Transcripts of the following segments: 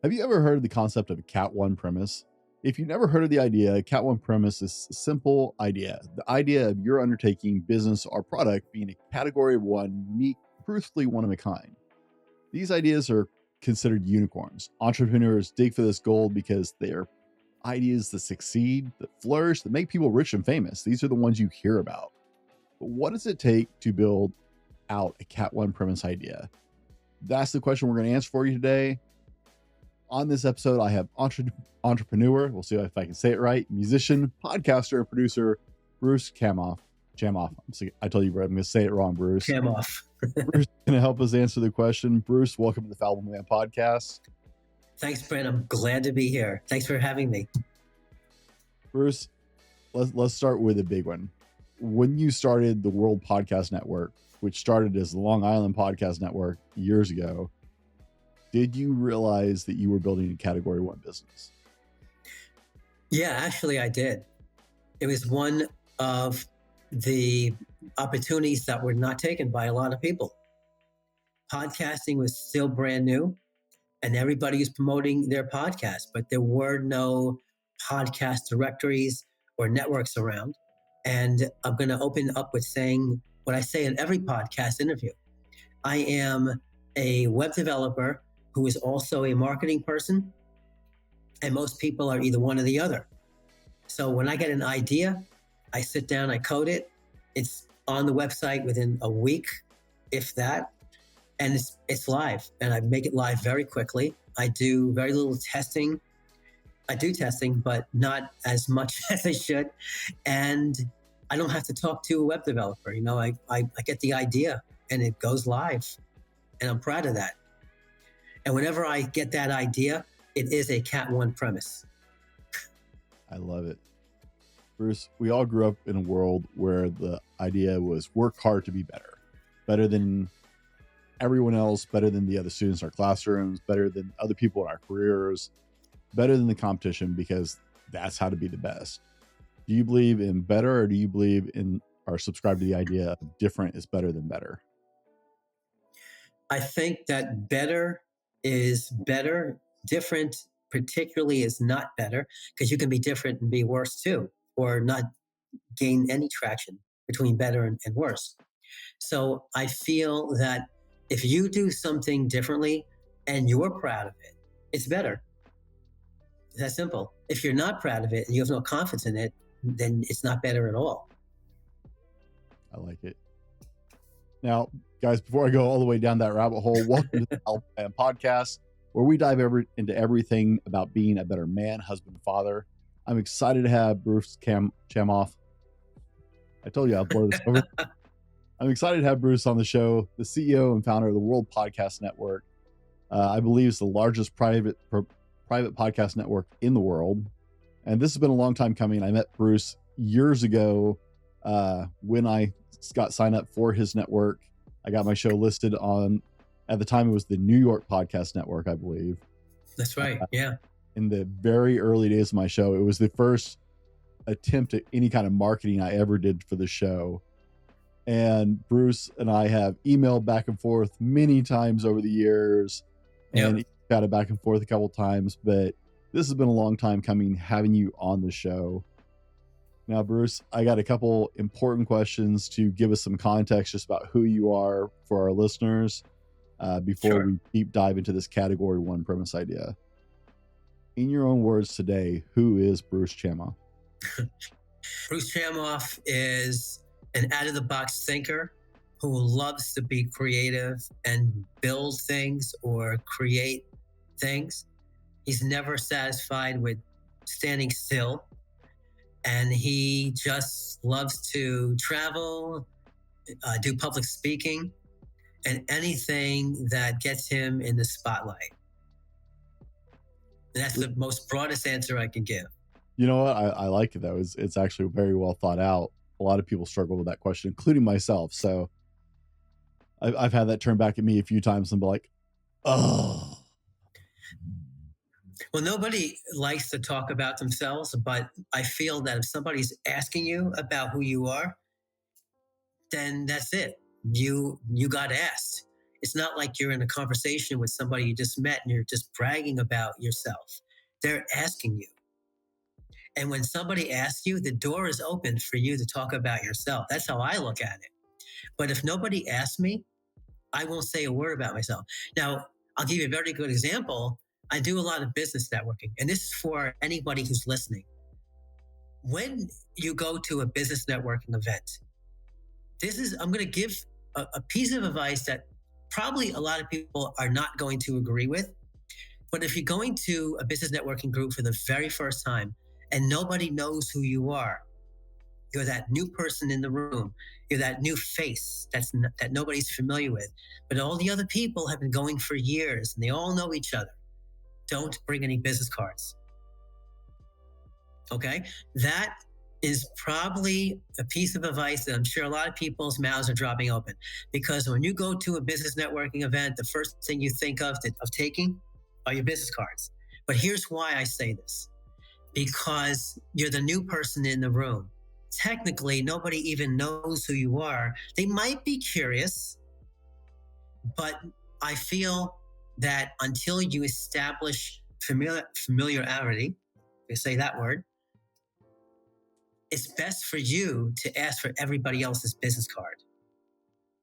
Have you ever heard of the concept of a Cat 1 premise? If you've never heard of the idea, Cat 1 premise is a simple idea. The idea of your undertaking, business, or product being a category of one, unique, truthfully one of a kind. These ideas are considered unicorns. Entrepreneurs dig for this gold because they are ideas that succeed, that flourish, that make people rich and famous. These are the ones you hear about. But what does it take to build out a Cat 1 premise idea? That's the question we're going to answer for you today. On this episode, I have entrepreneur, we'll see if I can say it right, musician, podcaster, and producer, Bruce Chamoff. I told you, bro, I'm going to say it wrong, Bruce. Chamoff. Bruce is going to help us answer the question. Bruce, welcome to the Fallible Man podcast. Thanks, Brent. I'm glad to be here. Thanks for having me. Bruce, let's start with a big one. When you started the World Podcast Network, which started as the Long Island Podcast Network years ago, did you realize that you were building a category 1 business? Yeah, actually, I did. It was one of the opportunities that were not taken by a lot of people. Podcasting was still brand new, and everybody was promoting their podcast, but there were no podcast directories or networks around. And I'm going to open up with saying what I say in every podcast interview. I am a web developer who is also a marketing person, and most people are either one or the other. So when I get an idea, I sit down, I code it. It's on the website within a week, if that, and it's live. And I make it live very quickly. I do very little testing. I do testing, but not as much as I should. And I don't have to talk to a web developer. You know, I get the idea and it goes live, and I'm proud of that. And whenever I get that idea, it is a Cat 1 premise. I love it. Bruce, we all grew up in a world where the idea was work hard to be better than everyone else, better than the other students in our classrooms, better than other people in our careers, better than the competition, because that's how to be the best. Do you believe in better, or do you believe in or subscribe to the idea of different is better than better? I think that better is better. Different particularly is not better, because you can be different and be worse too, or not gain any traction between better and worse. So I feel that if you do something differently and you're proud of it, it's better. It's that simple. If you're not proud of it and you have no confidence in it, then it's not better at all. I like it. Now, guys, before I go all the way down that rabbit hole, welcome to the Fallible Man podcast, where we dive into everything about being a better man, husband, father. I'm excited to have Bruce Chamoff. I told you I'll blow this over. I'm excited to have Bruce on the show, the CEO and founder of the World Podcast Network. I believe it's the largest private podcast network in the world. And this has been a long time coming. I met Bruce years ago when I got signed up for his network. I got my show listed on, at the time it was the New York Podcast Network, I believe. That's right. Yeah. In the very early days of my show, it was the first attempt at any kind of marketing I ever did for the show. And Bruce and I have emailed back and forth many times over the years, and got it back and forth a couple times, but this has been a long time coming, having you on the show. Now, Bruce, I got a couple important questions to give us some context just about who you are for our listeners before we deep dive into this category 1 premise idea. In your own words today, who is Bruce Chamoff? Bruce Chamoff is an out-of-the-box thinker who loves to be creative and build things or create things. He's never satisfied with standing still, and he just loves to travel, do public speaking, and anything that gets him in the spotlight. And that's the most broadest answer I can give. You know what? I like it, though. It's actually very well thought out. A lot of people struggle with that question, including myself. So I've had that turned back at me a few times and be like, oh. Well, nobody likes to talk about themselves, but I feel that if somebody's asking you about who you are, then that's it. You got asked. It's not like you're in a conversation with somebody you just met and you're just bragging about yourself. They're asking you. And when somebody asks you, the door is open for you to talk about yourself. That's how I look at it. But if nobody asks me, I won't say a word about myself. Now, I'll give you a very good example. I do a lot of business networking, and this is for anybody who's listening. When you go to a business networking event, I'm going to give a piece of advice that probably a lot of people are not going to agree with. But if you're going to a business networking group for the very first time and nobody knows who you are, you're that new person in the room, you're that new face that nobody's familiar with, but all the other people have been going for years and they all know each other. Don't bring any business cards. Okay? That is probably a piece of advice that I'm sure a lot of people's mouths are dropping open. Because when you go to a business networking event, the first thing you think of taking are your business cards. But here's why I say this. Because you're the new person in the room. Technically, nobody even knows who you are. They might be curious, but I feel that until you establish familiarity, if you say that word, it's best for you to ask for everybody else's business card.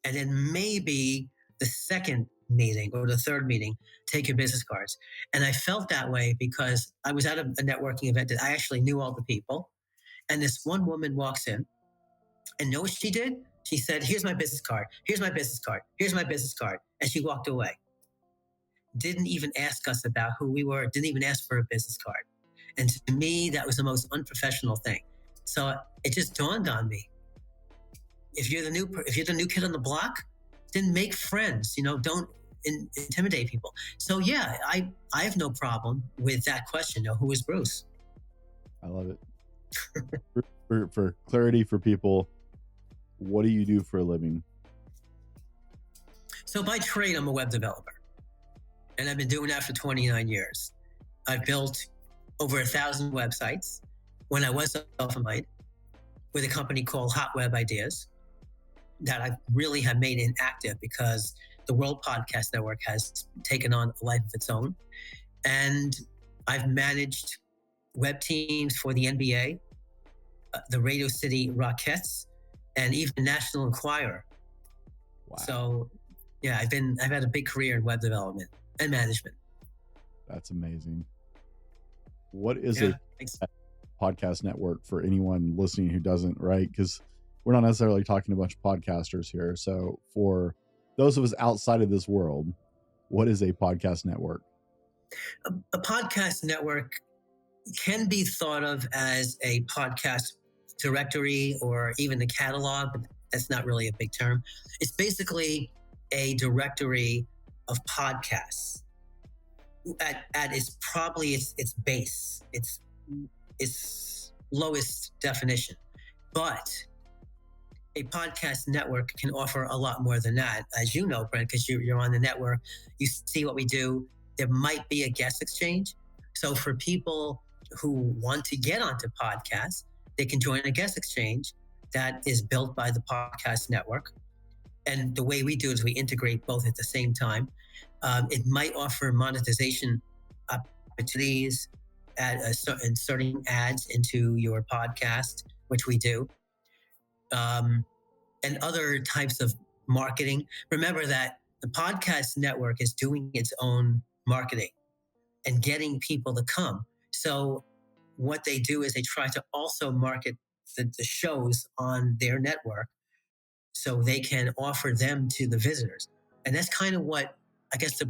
And then maybe the second meeting or the third meeting, take your business cards. And I felt that way because I was at a networking event that I actually knew all the people. And this one woman walks in and know what she did? She said, here's my business card. Here's my business card. Here's my business card. And she walked away. Didn't even ask us about who we were. Didn't even ask for a business card. And to me, that was the most unprofessional thing. So it just dawned on me. If you're the new kid on the block, then make friends. Don't intimidate people. So yeah, I have no problem with that question. Who is Bruce? I love it. for clarity for people, what do you do for a living? So by trade, I'm a web developer, and I've been doing that for 29 years. I've built over 1,000 websites when I was self-employed with a company called Hot Web Ideas that I really have made inactive because the World Podcast Network has taken on a life of its own. And I've managed web teams for the NBA, the Radio City Rockettes, and even National Enquirer. Wow. So yeah, I've had a big career in web development and management. That's amazing. What is a podcast network for anyone listening who doesn't, right? Because we're not necessarily talking to a bunch of podcasters here. So for those of us outside of this world, what is a podcast network? A podcast network can be thought of as a podcast directory or even a catalog, but that's not really a big term. It's basically a directory of podcasts at its probably its base, its lowest definition. But a podcast network can offer a lot more than that. As you know, Brent, because you're on the network, you see what we do. There might be a guest exchange. So for people who want to get onto podcasts, they can join a guest exchange that is built by the podcast network. And the way we do is we integrate both at the same time. It might offer monetization opportunities, inserting ads into your podcast, which we do, and other types of marketing. Remember that the podcast network is doing its own marketing and getting people to come. So what they do is they try to also market the shows on their network so they can offer them to the visitors. And that's kind of what I guess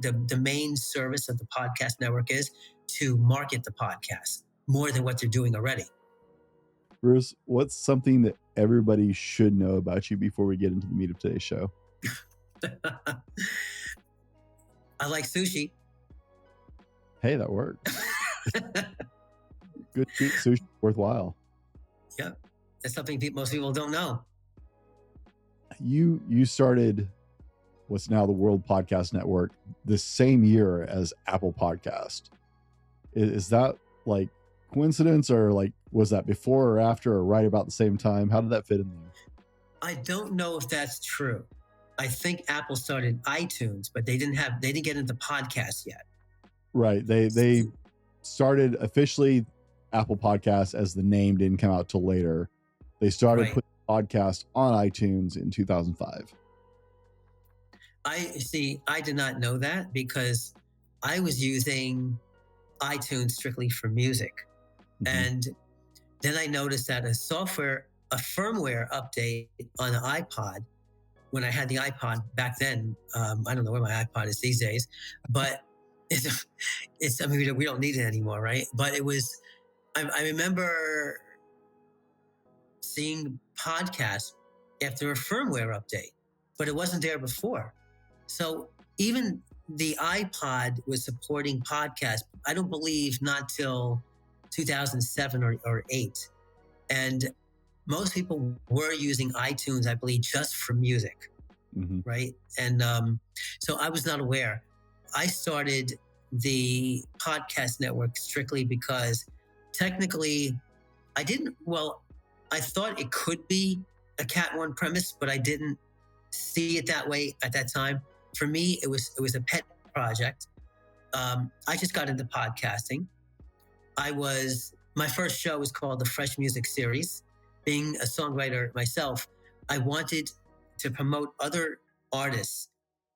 the main service of the podcast network is, to market the podcast more than what they're doing already. Bruce, what's something that everybody should know about you before we get into the meat of today's show? I like sushi. Hey, that works. Good sushi, worthwhile. Yeah, that's something most people don't know. You started what's now the World Podcast Network the same year as Apple Podcast. Is that like coincidence, or like was that before or after or right about the same time? How did that fit in there? I don't know if that's true. I think Apple started iTunes, but they didn't get into podcasts yet. Right. They started officially Apple Podcasts, as the name didn't come out till later. They started Right. putting podcasts on iTunes in 2005. I did not know that because I was using iTunes strictly for music. And then I noticed that a firmware update on an iPod, when I had the iPod back then, I don't know where my iPod is these days, but I mean, we don't need it anymore, right? But it was, I remember seeing podcasts after a firmware update, but it wasn't there before. So even the iPod was supporting podcasts, I don't believe not till 2007 or 8. And most people were using iTunes, I believe, just for music, right? And so I was not aware. I started the podcast network strictly because technically I thought it could be a Cat 1 premise, but I didn't see it that way at that time. For me, it was a pet project. I just got into podcasting. My first show was called the Fresh Music Series. Being a songwriter myself, I wanted to promote other artists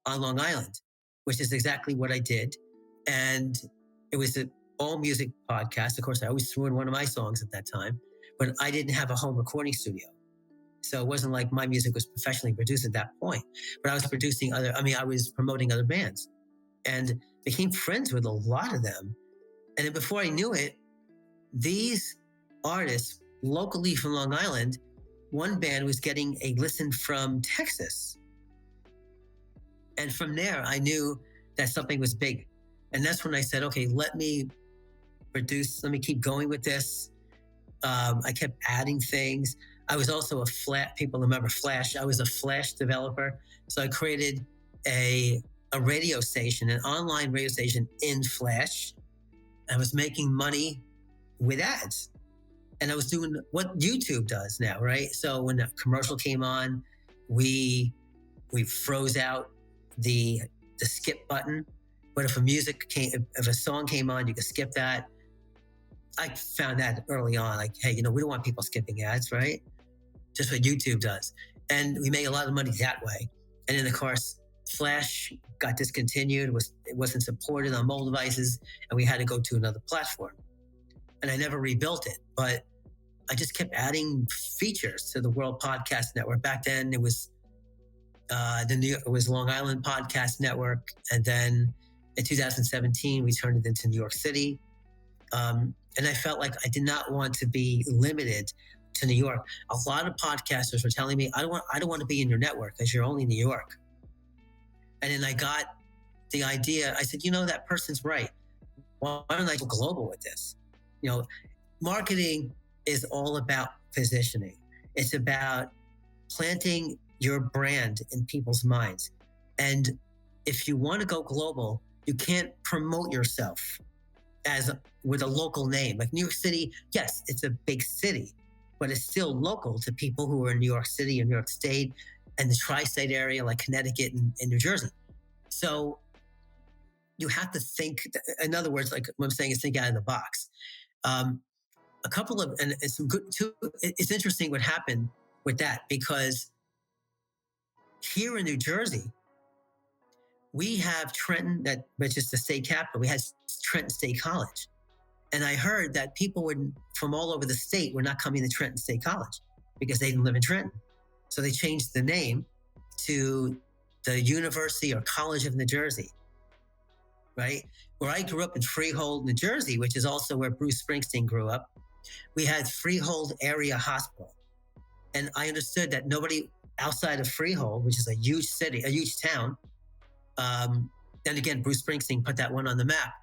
on Long Island, which is exactly what I did. And it was an all music podcast. Of course, I always threw in one of my songs at that time, but I didn't have a home recording studio. So it wasn't like my music was professionally produced at that point, but I was I was promoting other bands and became friends with a lot of them. And then before I knew it, these artists locally from Long Island, one band was getting a listen from Texas. And from there, I knew that something was big. And that's when I said, okay, let me keep going with this. I kept adding things. I was also people remember Flash. I was a Flash developer. So I created a radio station, an online radio station in Flash. I was making money with ads. And I was doing what YouTube does now, right? So when the commercial came on, we froze out the skip button. But if a song came on, you could skip that. I found that early on, like, hey, we don't want people skipping ads, right? Just what YouTube does. And we made a lot of money that way. And then, of course, Flash got discontinued. It wasn't supported on mobile devices, and we had to go to another platform. And I never rebuilt it, but I just kept adding features to the World Podcast Network. Back then, it was Long Island Podcast Network, and then in 2017, we turned it into New York City. And I felt like I did not want to be limited to New York. A lot of podcasters were telling me, I don't want to be in your network because you're only in New York. And then I got the idea. I said, that person's right. Why don't I go global with this? Marketing is all about positioning. It's about planting your brand in people's minds. And if you want to go global, you can't promote yourself with a local name. Like New York City, yes, it's a big city, but it's still local to people who are in New York City and New York State and the tri-state area like Connecticut and New Jersey. So you have to think, in other words, like what I'm saying is think out of the box. It's interesting what happened with that, because here in New Jersey, we have Trenton, which is the state capital. We had Trenton State College. And I heard that people from all over the state were not coming to Trenton State College because they didn't live in Trenton. So they changed the name to the University or College of New Jersey, right? Where I grew up in Freehold, New Jersey, which is also where Bruce Springsteen grew up, we had Freehold Area Hospital. And I understood that nobody outside of Freehold, which is a huge city, a huge town, and again, Bruce Springsteen put that one on the map.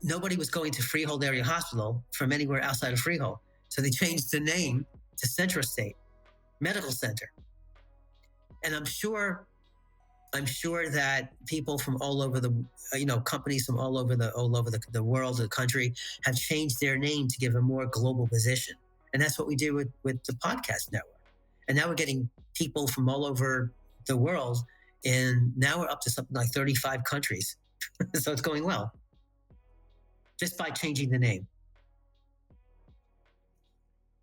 Nobody was going to Freehold Area Hospital from anywhere outside of Freehold. So they changed the name to Central State Medical Center. And I'm sure that people from all over companies from all over the world, the country, have changed their name to give a more global position. And that's what we do with the podcast network. And now we're getting people from all over the world. And now we're up to something like 35 countries. So it's going well just by changing the name.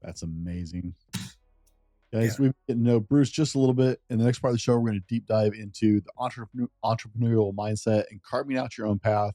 That's amazing. Guys, we've get to know Bruce just a little bit. In the next part of the show, we're going to deep dive into the entrepreneurial mindset and carving out your own path.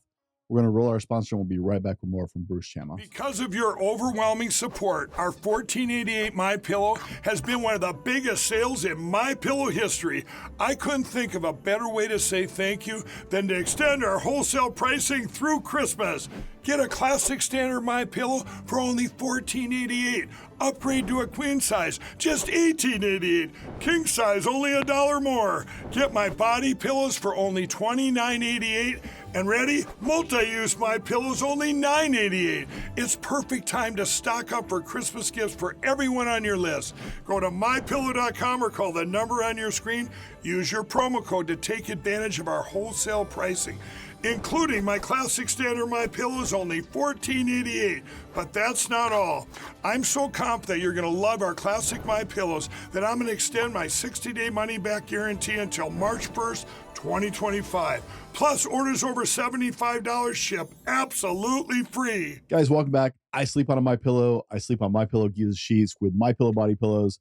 We're going to roll our sponsor, and we'll be right back with more from Bruce Chamoff. Because of your overwhelming support, our 1488 MyPillow has been one of the biggest sales in MyPillow history. I couldn't think of a better way to say thank you than to extend our wholesale pricing through Christmas. Get a classic standard MyPillow for only $14.88. Upgrade to a queen size, just $18.88. King size, only $1 more. Get my body pillows for only $29.88. And ready? Multi-use MyPillows, only $9.88. It's perfect time to stock up for Christmas gifts for everyone on your list. Go to mypillow.com or call the number on your screen. Use your promo code to take advantage of our wholesale pricing. Including my classic standard MyPillows, only $14.88. But that's not all. I'm so confident you're going to love our classic MyPillows that I'm going to extend my 60-day money-back guarantee until March 1st, 2025. Plus, orders over $75 ship absolutely free. Guys, welcome back. I sleep on a MyPillow. I sleep on MyPillow Giza sheets with MyPillow body pillows.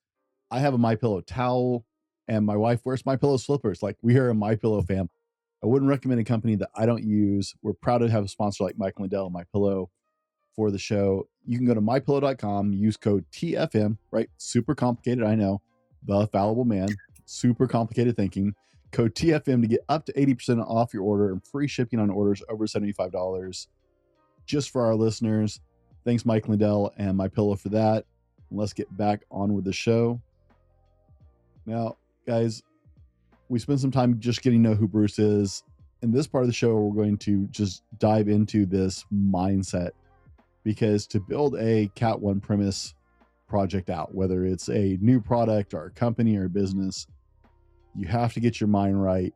I have a MyPillow towel, and my wife wears MyPillow slippers. Like, we are a MyPillow family. I wouldn't recommend a company that I don't use. We're proud to have a sponsor like Mike Lindell and MyPillow for the show. You can go to mypillow.com, use code TFM, right? Super complicated, I know. The fallible man, super complicated thinking. Code TFM to get up to 80% off your order and free shipping on orders over $75. Just for our listeners. Thanks, Mike Lindell and MyPillow for that. Let's get back on with the show. Now, guys, we spent some time just getting to know who Bruce is. In this part of the show, we're going to just dive into this mindset, because to build a Cat 1 premise project out, whether it's a new product or a company or a business, you have to get your mind right,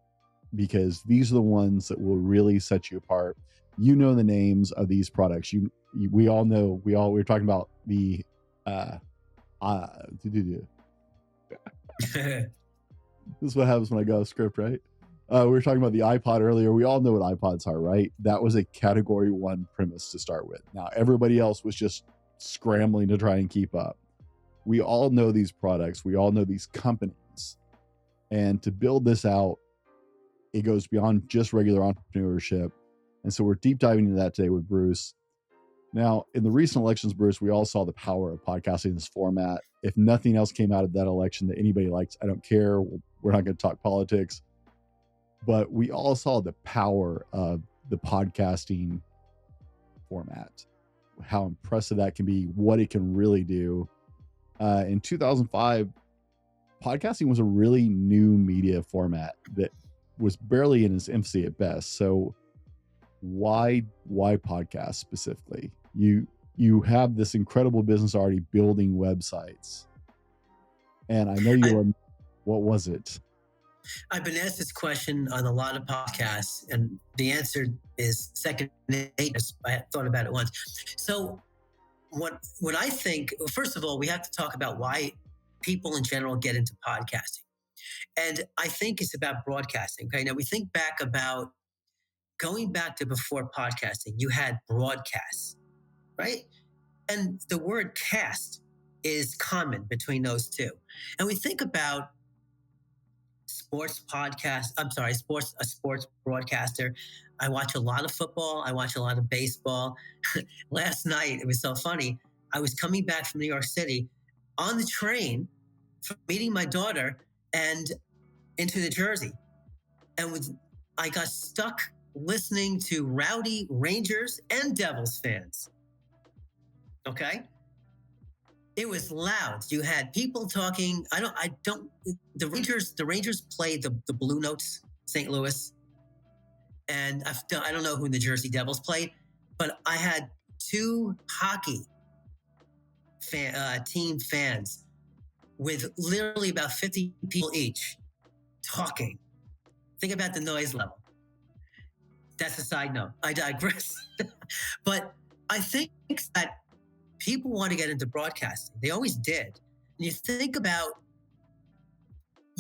because these are the ones that will really set you apart. You know the names of these products. We all know. We're talking about the this is what happens when I go script, right? We were talking about the iPod earlier. We all know what iPods are, right? That was a category 1 premise to start with. Now, everybody else was just scrambling to try and keep up. We all know these products. We all know these companies. And to build this out, it goes beyond just regular entrepreneurship. And so we're deep diving into that today with Bruce. Now, in the recent elections, Bruce, we all saw the power of podcasting in this format. If nothing else came out of that election that anybody likes, I don't care. We're not going to talk politics. But we all saw the power of the podcasting format, how impressive that can be, what it can really do. In 2005, podcasting was a really new media format that was barely in its infancy at best. So why podcast specifically? You have this incredible business already building websites, and I know what was it? I've been asked this question on a lot of podcasts, and the answer is second nature. I thought about it once. So what I think, first of all, we have to talk about why people in general get into podcasting. And I think it's about broadcasting. Okay. Now we think back about going back to before podcasting, you had broadcasts, right? And the word cast is common between those two. And we think about a sports broadcaster. I watch a lot of football. I watch a lot of baseball. Last night, it was so funny. I was coming back from New York City on the train from meeting my daughter and into New Jersey. And I got stuck listening to rowdy Rangers and Devils fans. Okay? It was loud. You had people talking. The Rangers played the Blue Notes, St. Louis. And I don't know who the Jersey Devils played, but I had two hockey team fans with literally about 50 people each talking. Think about the noise level. That's a side note. I digress. But I think that people want to get into broadcasting. They always did. And you think about,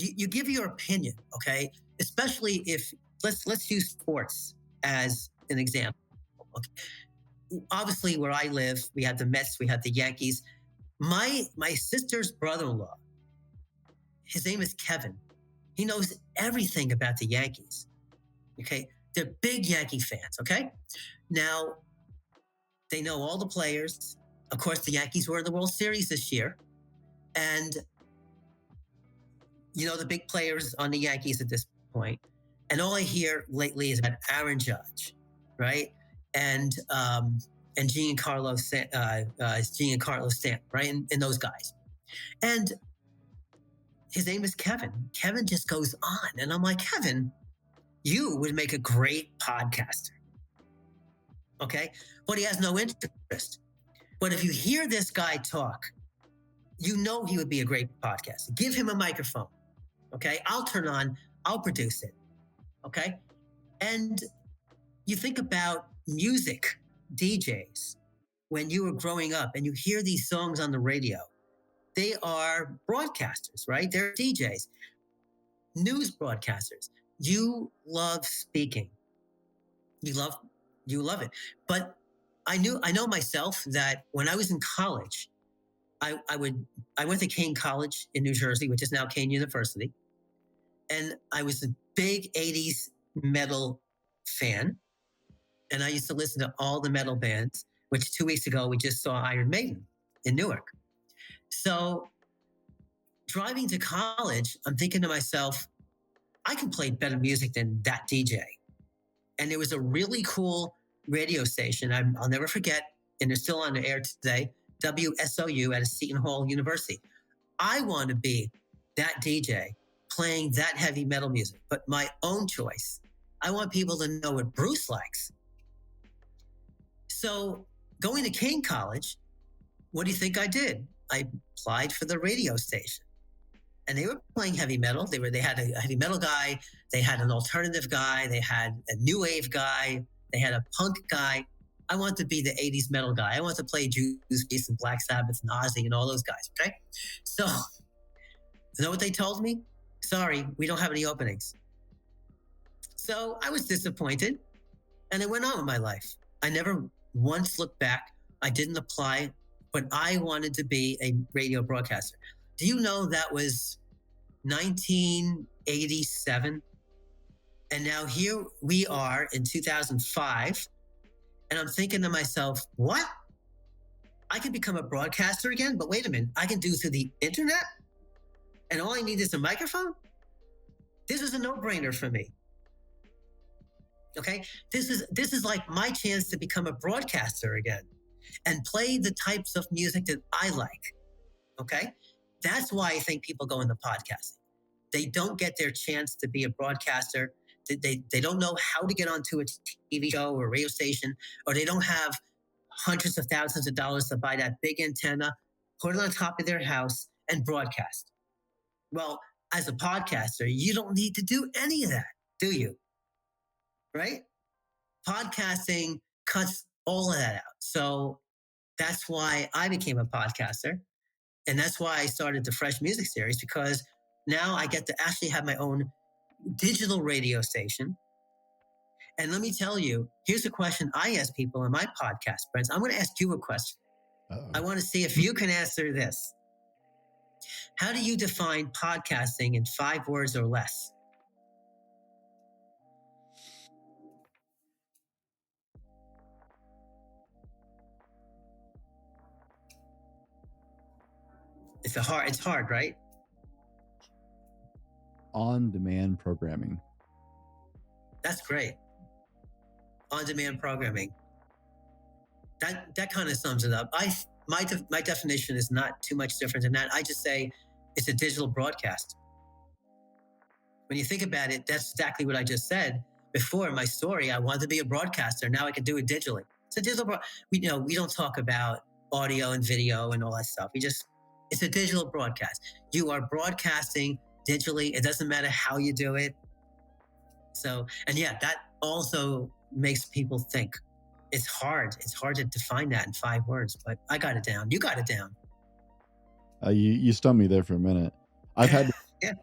you give your opinion, okay? Especially if let's use sports as an example. Okay. Obviously, where I live, we have the Mets, we have the Yankees. My sister's brother-in-law, his name is Kevin. He knows everything about the Yankees. Okay, they're big Yankee fans. Okay, now they know all the players. Of course, the Yankees were in the World Series this year, and you know the big players on the Yankees at this point. And all I hear lately is about Aaron Judge, right? And Giancarlo Stanton, right? And those guys. And his name is Kevin. Kevin just goes on. And I'm like, Kevin, you would make a great podcaster. Okay? But he has no interest. But if you hear this guy talk, you know he would be a great podcaster. Give him a microphone. Okay? I'll turn on, I'll produce it. Okay? And you think about music DJs when you were growing up and you hear these songs on the radio. They are broadcasters, right? They're DJs, news broadcasters. You love speaking. You love it. But I know myself that when I was in college, I went to Kane College in New Jersey, which is now Kane University. And I was a big 80s metal fan. And I used to listen to all the metal bands, which 2 weeks ago, we just saw Iron Maiden in Newark. So driving to college, I'm thinking to myself, I can play better music than that DJ. And there was a really cool radio station I'll never forget, and they're still on the air today, WSOU at Seton Hall University. I want to be that DJ playing that heavy metal music, but my own choice. I want people to know what Bruce likes. So going to Kane College, what do you think I did? I applied for the radio station. And they were playing heavy metal. They had a heavy metal guy. They had an alternative guy. They had a new wave guy. They had a punk guy. I want to be the 80s metal guy. I want to play Judas Priest and Black Sabbath and Ozzy and all those guys, okay? So, you know what they told me? Sorry, we don't have any openings. So I was disappointed, and I went on with my life. I never once looked back. I didn't apply, but I wanted to be a radio broadcaster. Do you know that was 1987? And now here we are in 2005. And I'm thinking to myself, what? I can become a broadcaster again? But wait a minute, I can do through the internet? And all I need is a microphone? This is a no-brainer for me. Okay? This is like my chance to become a broadcaster again and play the types of music that I like. Okay? That's why I think people go into podcasting. They don't get their chance to be a broadcaster. They don't know how to get onto a TV show or a radio station, or they don't have hundreds of thousands of dollars to buy that big antenna, put it on top of their house, and broadcast. Well, as a podcaster, you don't need to do any of that, do you? Right? Podcasting cuts all of that out. So that's why I became a podcaster. And that's why I started the Fresh Music series, because now I get to actually have my own digital radio station. And let me tell you, here's a question I ask people in my podcast friends. I'm going to ask you a question. Uh-oh. I want to see if you can answer this. How do you define podcasting in 5 words or less? It's hard, right? On-demand programming. That's great. On-demand programming. That kind of sums it up. My definition is not too much different than that. I just say it's a digital broadcast. When you think about it, that's exactly what I just said before in my story. I wanted to be a broadcaster. Now I can do it digitally. It's a digital. We don't talk about audio and video and all that stuff. It's a digital broadcast. You are broadcasting digitally. It doesn't matter how you do it. So, and yeah, that also makes people think. It's hard. It's hard to define that in 5 words, but I got it down. You got it down. You stumped me there for a minute. I've had yeah.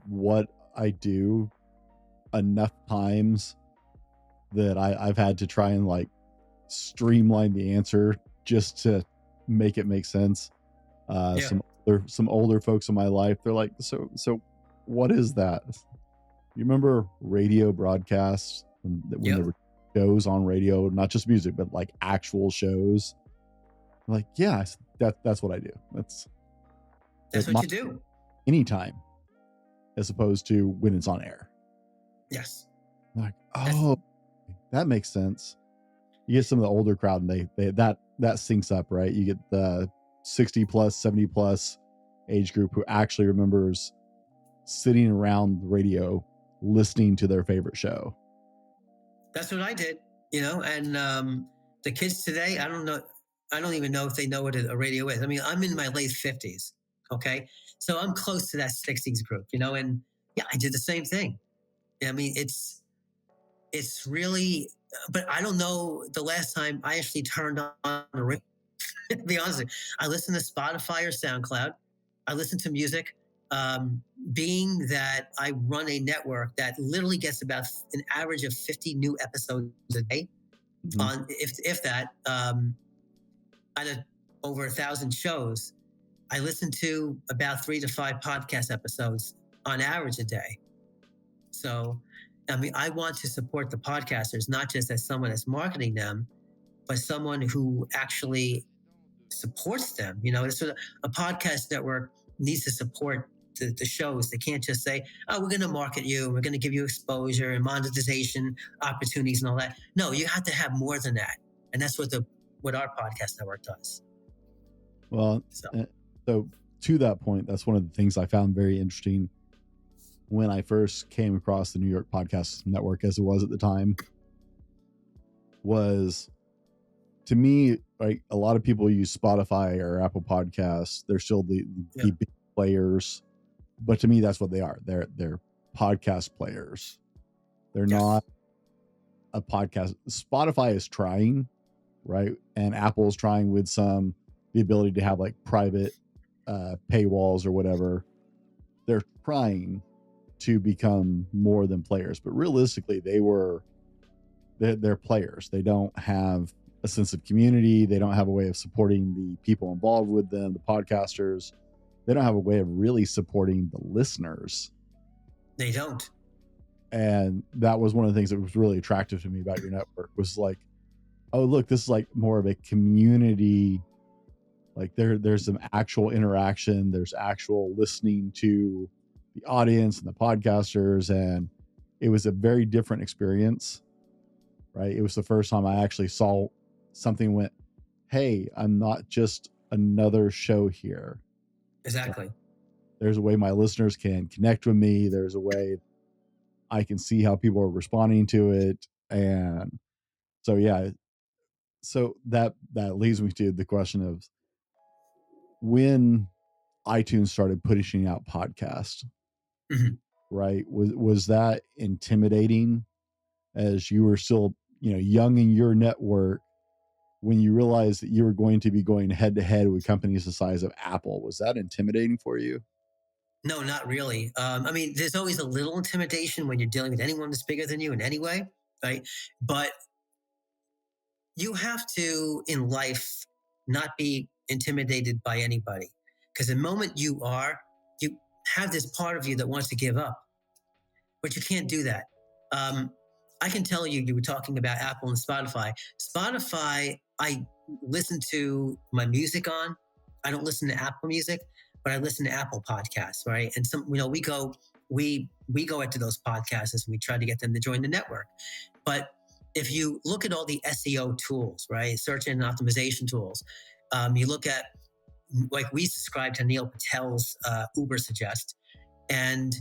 what I do enough times that I've had to try and like streamline the answer just to make it make sense. Yeah. Some older folks in my life, they're like, so what is that? You remember radio broadcasts when Yep. there were shows on radio, not just music, but like actual shows? I'm like, yeah, that's what I do. That's what you do. Anytime, as opposed to when it's on air. Yes. I'm like, oh, that makes sense. You get some of the older crowd, and they that syncs up, right? You get the 60 plus, 70 plus age group who actually remembers sitting around the radio listening to their favorite show. That's what I did, and the kids today, I don't even know if they know what a radio is. I mean, I'm in my late 50s, okay? So I'm close to that 60s group, and yeah, I did the same thing. I mean, it's really, but I don't know the last time I actually turned on a radio. To be honest with you, I listen to Spotify or SoundCloud. I listen to music. Being that I run a network that literally gets about an average of 50 new episodes a day, on if that, out of over 1,000 shows, I listen to about 3 to 5 podcast episodes on average a day. So, I mean, I want to support the podcasters, not just as someone that's marketing them, but someone who actually supports them. It's sort of a podcast network needs to support the shows. They can't just say, oh, we're going to market you and we're going to give you exposure and monetization opportunities and all that. No, you have to have more than that. And that's what our podcast network does. Well, so to that point, that's one of the things I found very interesting when I first came across the New York Podcast Network, as it was at the time, was, to me, like, a lot of people use Spotify or Apple Podcasts. They're still the big players, but to me, that's what they are. They're podcast players. They're not a podcast. Spotify is trying, right? And Apple's trying with the ability to have like private paywalls or whatever. They're trying to become more than players, but realistically, they're players. They don't have a sense of community. They don't have a way of supporting the people involved with them, the podcasters. They don't have a way of really supporting the listeners. They don't. And that was one of the things that was really attractive to me about your network, was like, oh, look, this is like more of a community. Like there's some actual interaction. There's actual listening to the audience and the podcasters. And it was a very different experience, right? It was the first time I actually saw something went, hey, I'm not just another show here. Exactly. There's a way my listeners can connect with me. There's a way I can see how people are responding to it. And so, yeah. So that leads me to the question of, when iTunes started pushing out podcasts, right? Was that intimidating as you were still, young in your network, when you realized that you were going to be going head to head with companies the size of Apple? Was that intimidating for you? No, not really. I mean, there's always a little intimidation when you're dealing with anyone that's bigger than you in any way, right? But you have to, in life, not be intimidated by anybody. Because the moment you have this part of you that wants to give up, but you can't do that. I can tell you were talking about Apple and Spotify. Spotify, I listen to my music on. I don't listen to Apple Music, but I listen to Apple podcasts, right? And we go into those podcasts and we try to get them to join the network. But if you look at all the SEO tools, right, search engine optimization tools, you look at, like, we subscribe to Neil Patel's Uber Suggest, and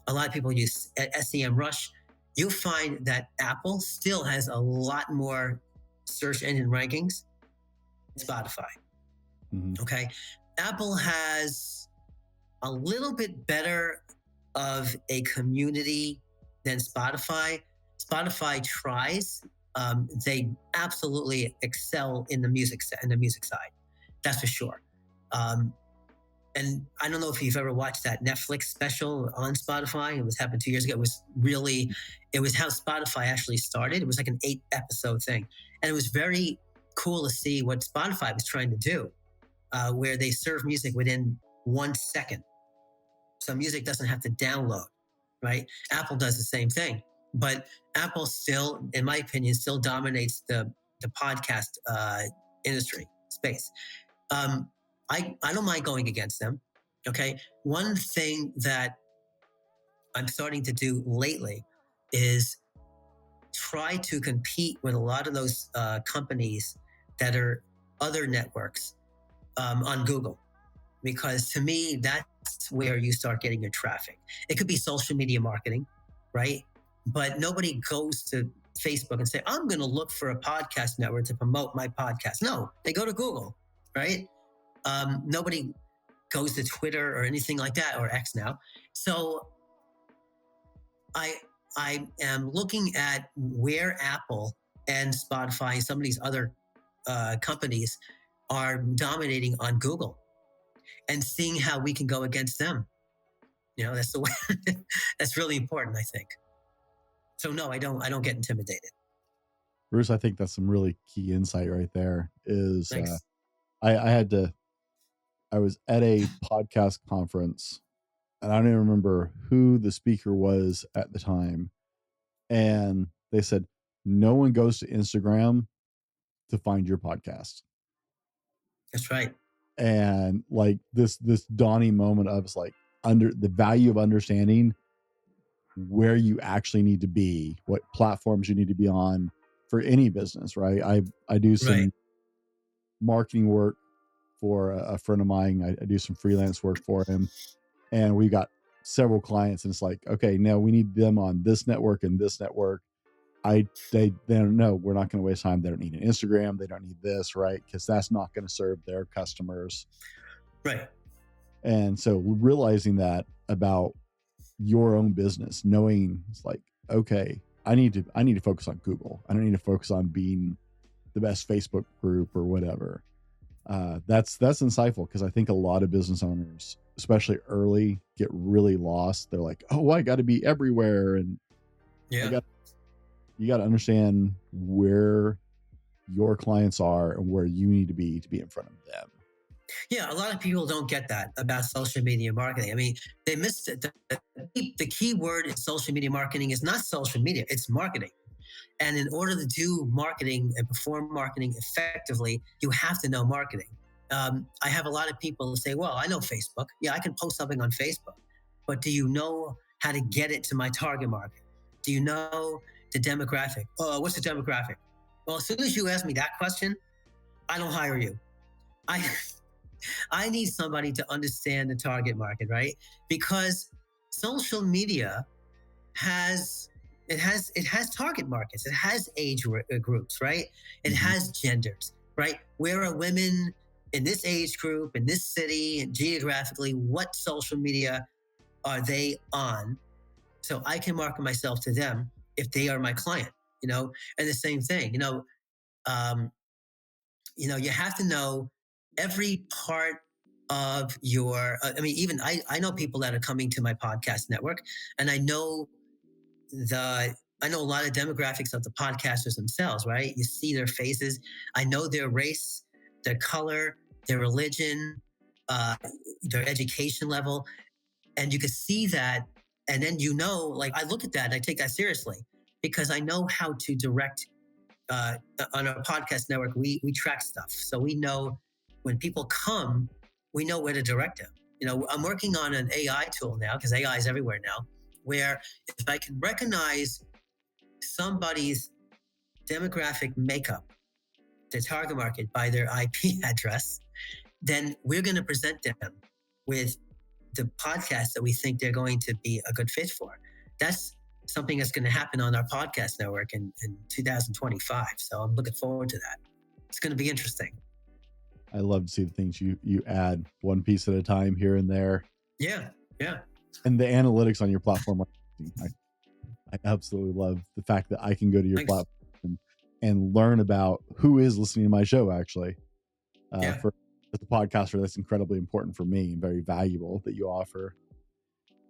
a lot of people use SEMrush. You'll find that Apple still has a lot more search engine rankings than Spotify. Okay. Apple has a little bit better of a community than Spotify. Spotify tries. They absolutely excel in the music side. That's for sure. and I don't know if you've ever watched that Netflix special on Spotify. It was happened 2 years ago. It was how Spotify actually started. It was like an 8-episode thing. And it was very cool to see what Spotify was trying to do, where they serve music within 1 second. So music doesn't have to download, right? Apple does the same thing. But Apple still, in my opinion, still dominates the podcast industry space. I don't mind going against them. Okay. One thing that I'm starting to do lately is try to compete with a lot of those companies that are other networks on Google, because to me, that's where you start getting your traffic. It could be social media marketing, right? But nobody goes to Facebook and say, I'm going to look for a podcast network to promote my podcast. No, they go to Google, right? Nobody goes to Twitter or anything like that, or X now. So I am looking at where Apple and Spotify and some of these other companies are dominating on Google, and seeing how we can go against them. That's the way. That's really important, I think. So no, I don't get intimidated. Bruce, I think that's some really key insight right there. I was at a podcast conference, and I don't even remember who the speaker was at the time. And they said, no one goes to Instagram to find your podcast. That's right. And like this dawning moment of under the value of understanding where you actually need to be, what platforms you need to be on for any business, right? I do some marketing work for a friend of mine. I do some freelance work for him, and we got several clients, and it's like, okay, now we need them on this network and this network. They don't know. We're not going to waste time. They don't need an Instagram. They don't need this, right? Because that's not going to serve their customers. Right. And so realizing that about your own business, knowing it's like, okay, I need to focus on Google. I don't need to focus on being the best Facebook group or whatever. That's insightful, because I think a lot of business owners, especially early, get really lost. They're like, oh, I got to be everywhere. And you got to understand where your clients are and where you need to be in front of them. Yeah, a lot of people don't get that about social media marketing. I mean, they missed it. The key word in social media marketing is not social media, it's marketing. And in order to do marketing and perform marketing effectively, you have to know marketing. I have a lot of people who say, well, I know Facebook. Yeah, I can post something on Facebook. But do you know how to get it to my target market? Do you know the demographic? What's the demographic? Well, as soon as you ask me that question, I don't hire you. I need somebody to understand the target market, right? Because social media has target markets. It has age groups, right? It has genders, right? Where are women in this age group, in this city, and geographically, what social media are they on? So I can market myself to them if they are my client, and the same thing, you have to know every part of your, even I know people that are coming to my podcast network, and I know a lot of demographics of the podcasters themselves, right? You see their faces. I know their race, their color, their religion, their education level. And you can see that. And then, I look at that and I take that seriously, because I know how to direct on our podcast network. We track stuff. So we know when people come, we know where to direct them. I'm working on an AI tool now, because AI is everywhere now, where if I can recognize somebody's demographic makeup, their target market, by their IP address, then we're going to present them with the podcast that we think they're going to be a good fit for. That's something that's going to happen on our podcast network in 2025. So I'm looking forward to that. It's going to be interesting. I love to see the things you add one piece at a time here and there. Yeah. And the analytics on your platform, I absolutely love the fact that I can go to your platform and learn about who is listening to my show, actually. as a podcaster, that's incredibly important for me and very valuable that you offer.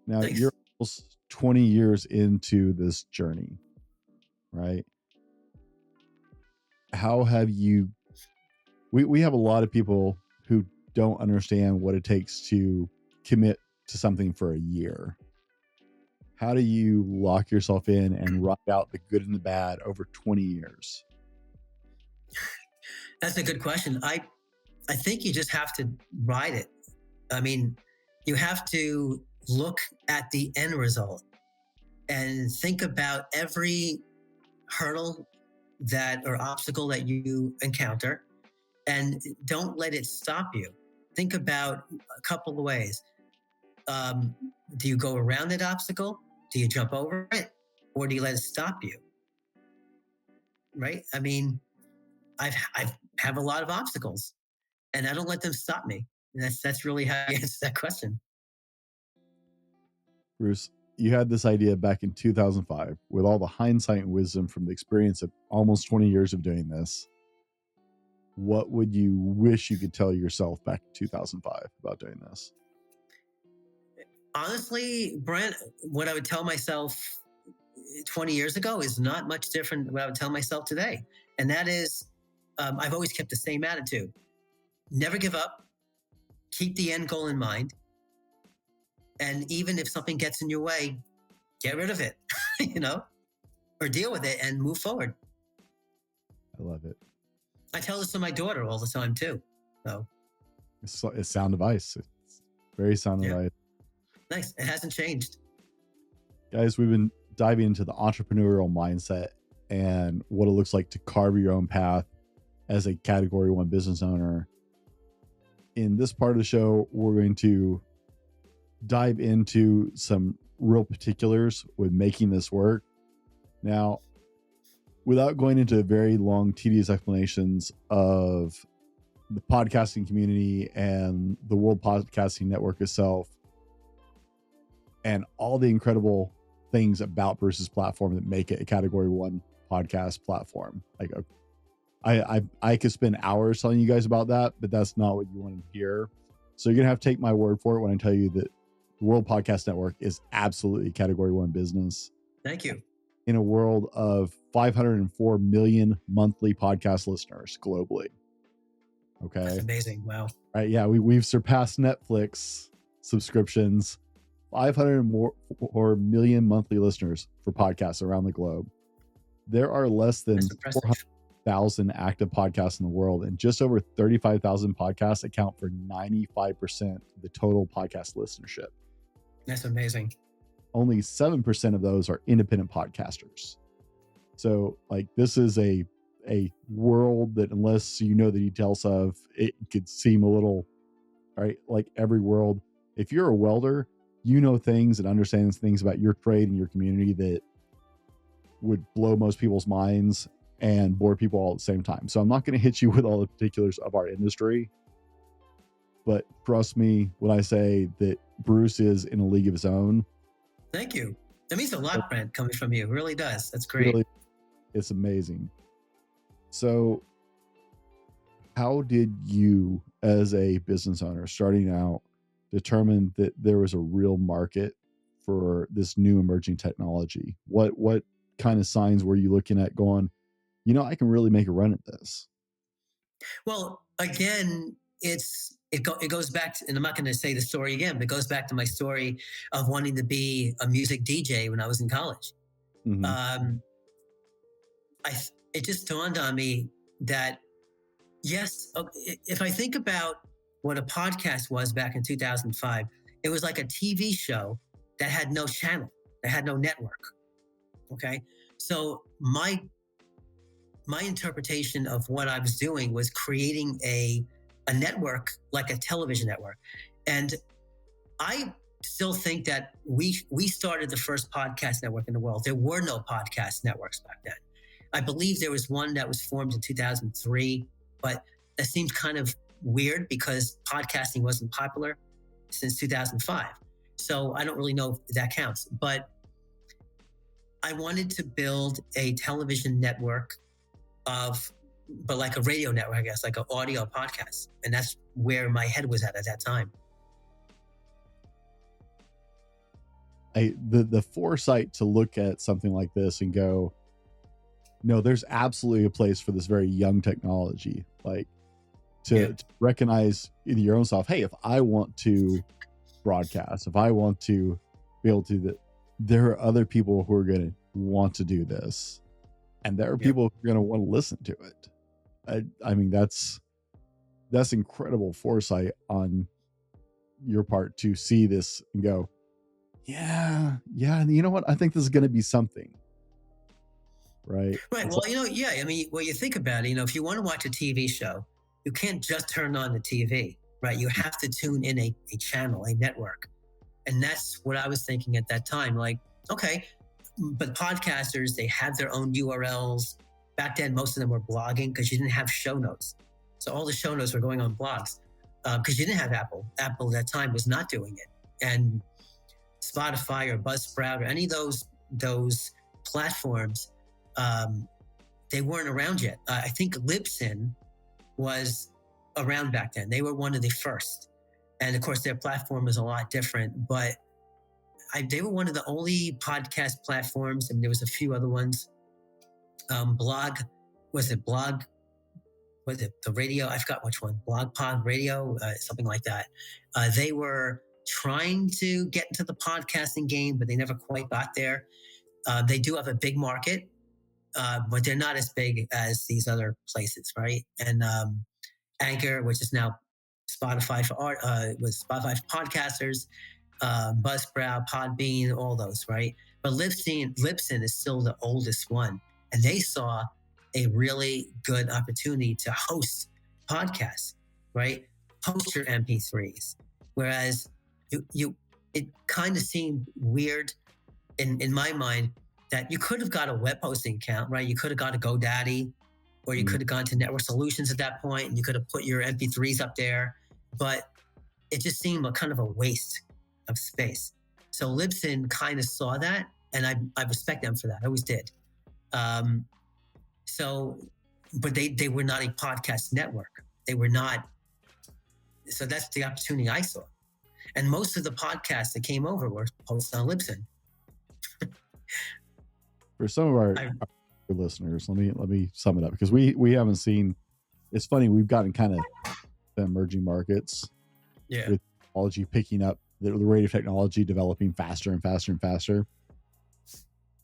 Now, Thanks. you're almost 20 years into this journey, right? How have you, we have a lot of people who don't understand what it takes to commit to something for a year. How do you lock yourself in and ride out the good and the bad over 20 years? That's a good question. I think you just have to ride it. I mean, you have to look at the end result and think about every hurdle or obstacle that you encounter, and don't let it stop you. Think about a couple of ways. Do you go around that obstacle? Do you jump over it? Or do you let it stop you? Right? I mean, I have a lot of obstacles, and I don't let them stop me. And that's really how you answer that question. Bruce, you had this idea back in 2005 with all the hindsight and wisdom from the experience of almost 20 years of doing this. What would you wish you could tell yourself back in 2005 about doing this? Honestly, Brent, what I would tell myself 20 years ago is not much different than what I would tell myself today. And that is, I've always kept the same attitude. Never give up. Keep the end goal in mind. And even if something gets in your way, get rid of it, or deal with it and move forward. I love it. I tell this to my daughter all the time too. So it's sound advice. It's very sound advice. Nice. It hasn't changed. Guys, we've been diving into the entrepreneurial mindset and what it looks like to carve your own path as a category 1 business owner. In this part of the show, we're going to dive into some real particulars with making this work. Now, without going into very long, tedious explanations of the podcasting community and the World Podcasting Network itself, and all the incredible things about Bruce's platform that make it a category 1 podcast platform. Like, I could spend hours telling you guys about that, but that's not what you want to hear. So you're going to have to take my word for it when I tell you that the World Podcast Network is absolutely a category 1 business. Thank you. In a world of 504 million monthly podcast listeners globally. Okay. That's amazing. Wow. Right. Yeah. We've surpassed Netflix subscriptions. 504 million monthly listeners for podcasts around the globe. There are less than 400,000 active podcasts in the world, and just over 35,000 podcasts account for 95% of the total podcast listenership. That's amazing. Only 7% of those are independent podcasters. So, like, this is a world that, unless you know the details of, it could seem a little, right, like every world. If you're a welder, you know things and understands things about your trade and your community that would blow most people's minds and bore people all at the same time. So I'm not going to hit you with all the particulars of our industry, but trust me when I say that Bruce is in a league of his own. Thank you. That means a lot, Brent, coming from you. It really does. That's great. Really, it's amazing. So how did you, as a business owner starting out, determine that there was a real market for this new emerging technology? What kind of signs were you looking at going, I can really make a run at this? Well, again, it goes back to, and I'm not going to say the story again, but it goes back to my story of wanting to be a music DJ when I was in college. Mm-hmm. It just dawned on me that, yes, if I think about what a podcast was back in 2005, it was like a TV show that had no channel, that had no network. Okay. So my interpretation of what I was doing was creating a network, like a television network. And I still think that we started the first podcast network in the world. There were no podcast networks back then. I believe there was one that was formed in 2003, but that seems kind of weird because podcasting wasn't popular since 2005. So I don't really know if that counts, but I wanted to build a television network of but like a radio network, I guess, like an audio podcast. And that's where my head was at that time. The foresight to look at something like this and go, no, there's absolutely a place for this very young technology. Like to recognize in your own self, hey, if I want to broadcast, if I want to be able to do that, there are other people who are going to want to do this, and there are people who are going to want to listen to it. I mean, that's incredible foresight on your part to see this and go, yeah, you know what? I think this is going to be something. Right. Well, I mean, well, you think about it, if you want to watch a TV show, you can't just turn on the TV, right? You have to tune in a channel, a network. And that's what I was thinking at that time. Like, okay, but podcasters, they have their own URLs. Back then, most of them were blogging because you didn't have show notes. So all the show notes were going on blogs because you didn't have Apple. Apple at that time was not doing it. And Spotify or Buzzsprout or any of those platforms, they weren't around yet. I think Libsyn was around back then. They were one of the first. And of course, their platform was a lot different, but they were one of the only podcast platforms. I mean, there was a few other ones. Was it the radio? I forgot which one. Blog Pod Radio, something like that. They were trying to get into the podcasting game, but they never quite got there. They do have a big market, but they're not as big as these other places, right? And Anchor, which is now Spotify for art, was Spotify for podcasters, Buzzsprout, Podbean, all those, right? But Libsyn is still the oldest one, and they saw a really good opportunity to host podcasts, right? Host your MP3s, whereas it kind of seemed weird in my mind that you could have got a web hosting account, right? You could have got a GoDaddy, or you could have gone to Network Solutions at that point, and you could have put your MP3s up there, but it just seemed kind of a waste of space. So Libsyn kind of saw that, and I respect them for that. I always did. But they were not a podcast network. They were not. So that's the opportunity I saw. And most of the podcasts that came over were posted on Libsyn. For some of our listeners, let me sum it up, because we haven't seen. It's funny, we've gotten kind of the emerging markets, with technology picking up, the rate of technology developing faster and faster and faster.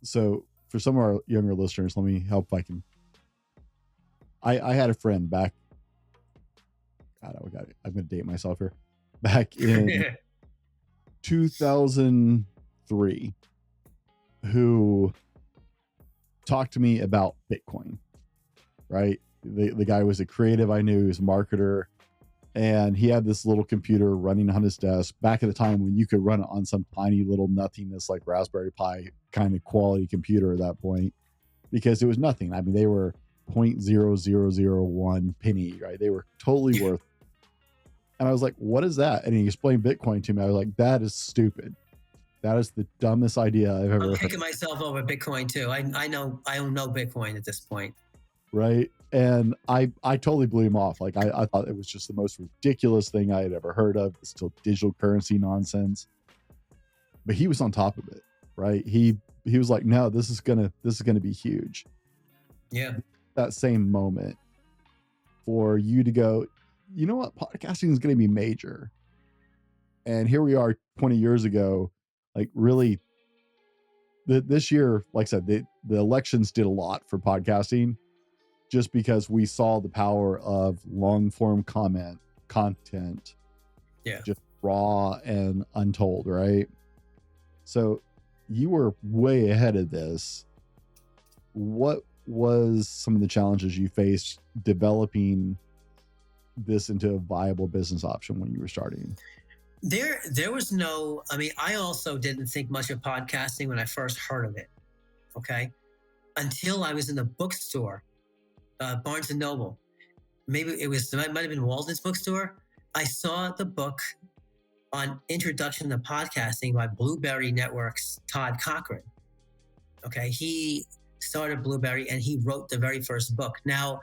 So for some of our younger listeners, let me help if I can. I had a friend back. God, I'm going to date myself here. Back in 2003, who talked to me about Bitcoin, right? The guy was a creative I knew, he was a marketer, and he had this little computer running on his desk back at the time when you could run it on some tiny little nothingness like Raspberry Pi kind of quality computer at that point, because it was nothing. I mean, they were 0.0001 penny, right? They were totally worth. And I was like, what is that? And he explained Bitcoin to me. I was like, that is stupid. That is the dumbest idea I've ever heard. I'm kicking myself over Bitcoin too. I don't know Bitcoin at this point. Right. And I totally blew him off. Like I thought it was just the most ridiculous thing I had ever heard of. It's still digital currency nonsense. But he was on top of it, right? He was like, no, this is gonna be huge. Yeah. That same moment for you to go, you know what, podcasting is gonna be major. And here we are 20 years ago, like really this year, like I said, the elections did a lot for podcasting, just because we saw the power of long form content, just raw and untold, right? So you were way ahead of this. What was some of the challenges you faced developing this into a viable business option when you were starting? There was no, I mean, I also didn't think much of podcasting when I first heard of it. Okay. Until I was in the bookstore, Barnes and Noble. Maybe it might have been Walden's bookstore. I saw the book on Introduction to Podcasting by Blueberry Network's Todd Cochran. Okay. He started Blueberry and he wrote the very first book. Now,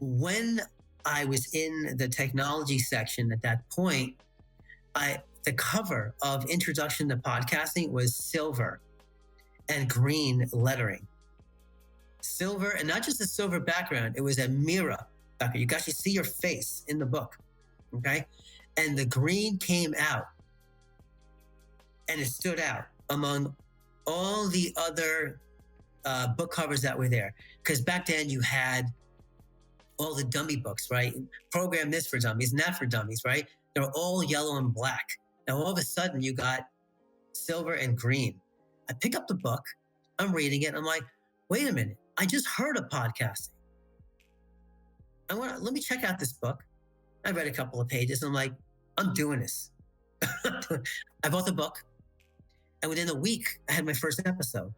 when I was in the technology section at that point, the cover of Introduction to Podcasting was silver and green lettering. Silver, and not just a silver background, it was a mirror background. You could actually see your face in the book, okay? And the green came out, and it stood out among all the other book covers that were there. Because back then you had all the dummy books, right? Program this for dummies, and that for dummies, right? They were all yellow and black. Now all of a sudden you got silver and green. I pick up the book, I'm reading it, I'm like, wait a minute, I just heard of podcasting. Let me check out this book. I read a couple of pages, and I'm like, I'm doing this. I bought the book, and within a week, I had my first episode.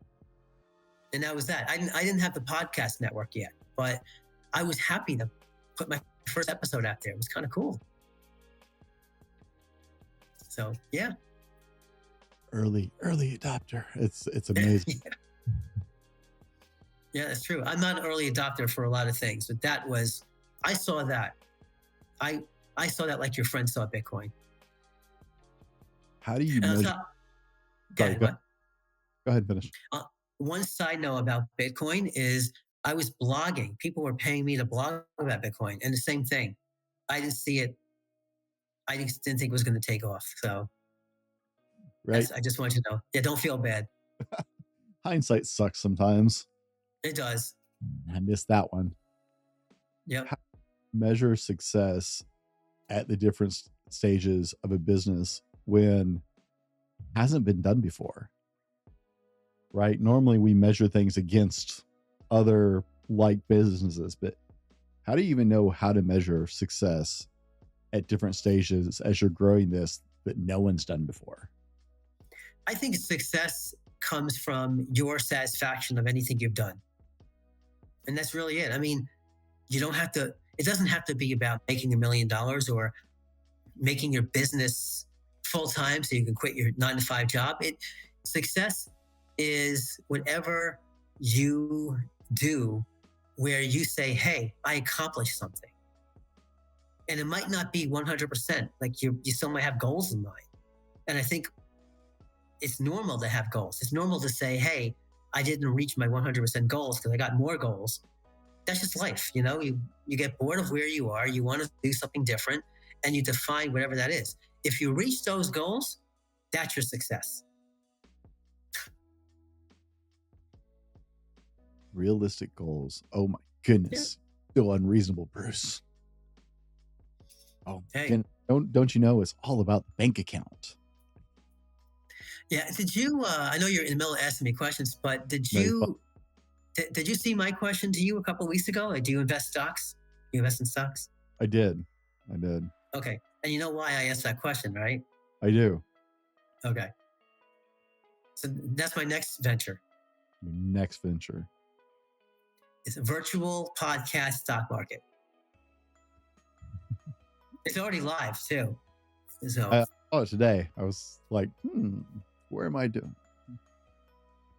And that was that. I didn't have the podcast network yet, but I was happy to put my first episode out there. It was kind of cool. So, yeah. Early adopter. It's amazing. Yeah, that's true. I'm not an early adopter for a lot of things, but I saw that. I saw that like your friend saw Bitcoin. How do you measure? Go ahead, finish. One side note about Bitcoin is I was blogging. People were paying me to blog about Bitcoin, and the same thing. I didn't see it. I just didn't think it was going to take off. So, right. I just want you to know. Yeah, don't feel bad. Hindsight sucks sometimes. It does. I missed that one. Yep. How do you measure success at the different stages of a business when it hasn't been done before? Right? Normally we measure things against other like businesses, but how do you even know how to measure success at different stages as you're growing this that no one's done before? I think success comes from your satisfaction of anything you've done. And that's really it. I mean, it doesn't have to be about making $1 million or making your business full-time so you can quit your 9-to-5 job. Success is whatever you do where you say, hey, I accomplished something. And it might not be 100%. Like you still might have goals in mind. And I think it's normal to have goals. It's normal to say, hey, I didn't reach my 100% goals because I got more goals. That's just life. You know, you get bored of where you are. You want to do something different, and you define whatever that is. If you reach those goals, that's your success. Realistic goals. Oh my goodness. Yeah. Still unreasonable, Bruce. Oh, hey. Don't you know it's all about the bank account? Yeah. Did you, I know you're in the middle of asking me questions, but did you see my question to you a couple of weeks ago? Like, do you invest stocks? You invest in stocks? I did. Okay. And you know why I asked that question, right? I do. Okay. So that's my next venture. Your next venture. It's a virtual podcast stock market. It's already live too. So I saw it today. I was like, where am I doing?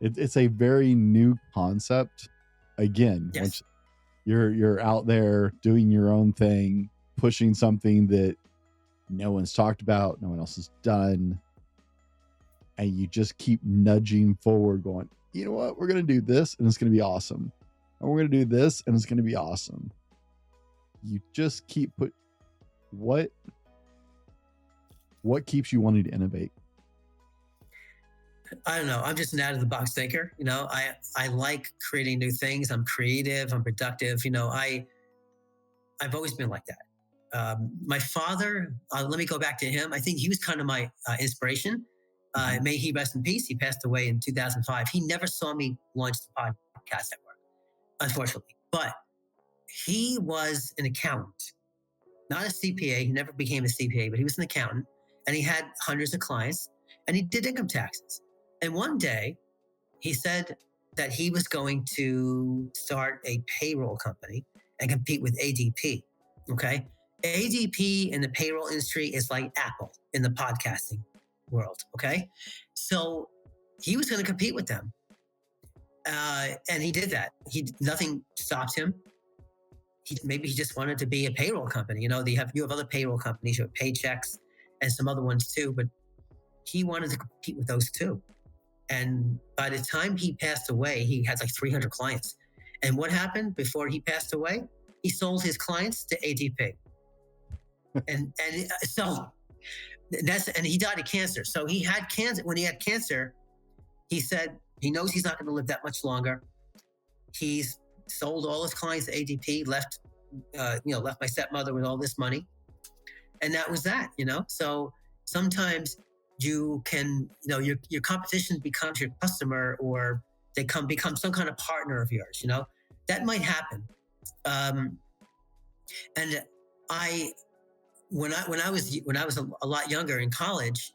It's a very new concept. Again, yes. Once you're out there doing your own thing, pushing something that no one's talked about, no one else has done, and you just keep nudging forward, going, you know what? We're going to do this, and it's going to be awesome. And we're going to do this, and it's going to be awesome. You just keep what keeps you wanting to innovate? I don't know. I'm just an out of the box thinker. You know, I like creating new things. I'm creative. I'm productive. You know, I've always been like that. My father, let me go back to him. I think he was kind of my inspiration. May he rest in peace. He passed away in 2005. He never saw me launch the podcast network, unfortunately. But he was an accountant, not a CPA. He never became a CPA, but he was an accountant, and he had hundreds of clients, and he did income taxes. And one day, he said that he was going to start a payroll company and compete with ADP. Okay, ADP in the payroll industry is like Apple in the podcasting world. Okay, so he was going to compete with them, and he did that. Nothing stopped him. maybe he just wanted to be a payroll company. You have other payroll companies, you have Paychecks and some other ones too, but he wanted to compete with those too. And by the time he passed away, he had like 300 clients. And what happened before he passed away? He sold his clients to ADP. and so and he died of cancer. So he had cancer. When he had cancer, he said he knows he's not going to live that much longer. He's sold all his clients to ADP, left my stepmother with all this money. And that was that, So sometimes you can, your competition becomes your customer, or they become some kind of partner of yours, that might happen. And when I was a lot younger in college,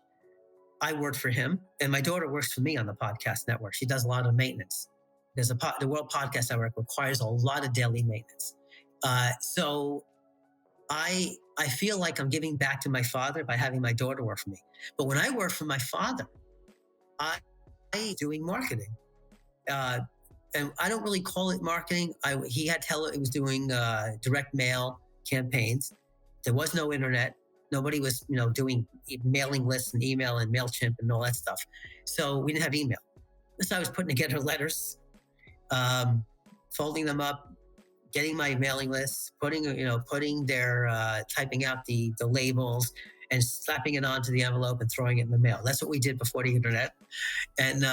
I worked for him, and my daughter works for me on the podcast network. She does a lot of maintenance. The World Podcast Network requires a lot of daily maintenance. So I feel like I'm giving back to my father by having my daughter work for me. But when I worked for my father, I doing marketing. And I don't really call it marketing. He had it was doing direct mail campaigns. There was no internet. Nobody was, doing mailing lists and email and MailChimp and all that stuff. So we didn't have email. So I was putting together letters, folding them up, getting my mailing lists, putting their, typing out the labels and slapping it onto the envelope and throwing it in the mail. That's what we did before the internet. And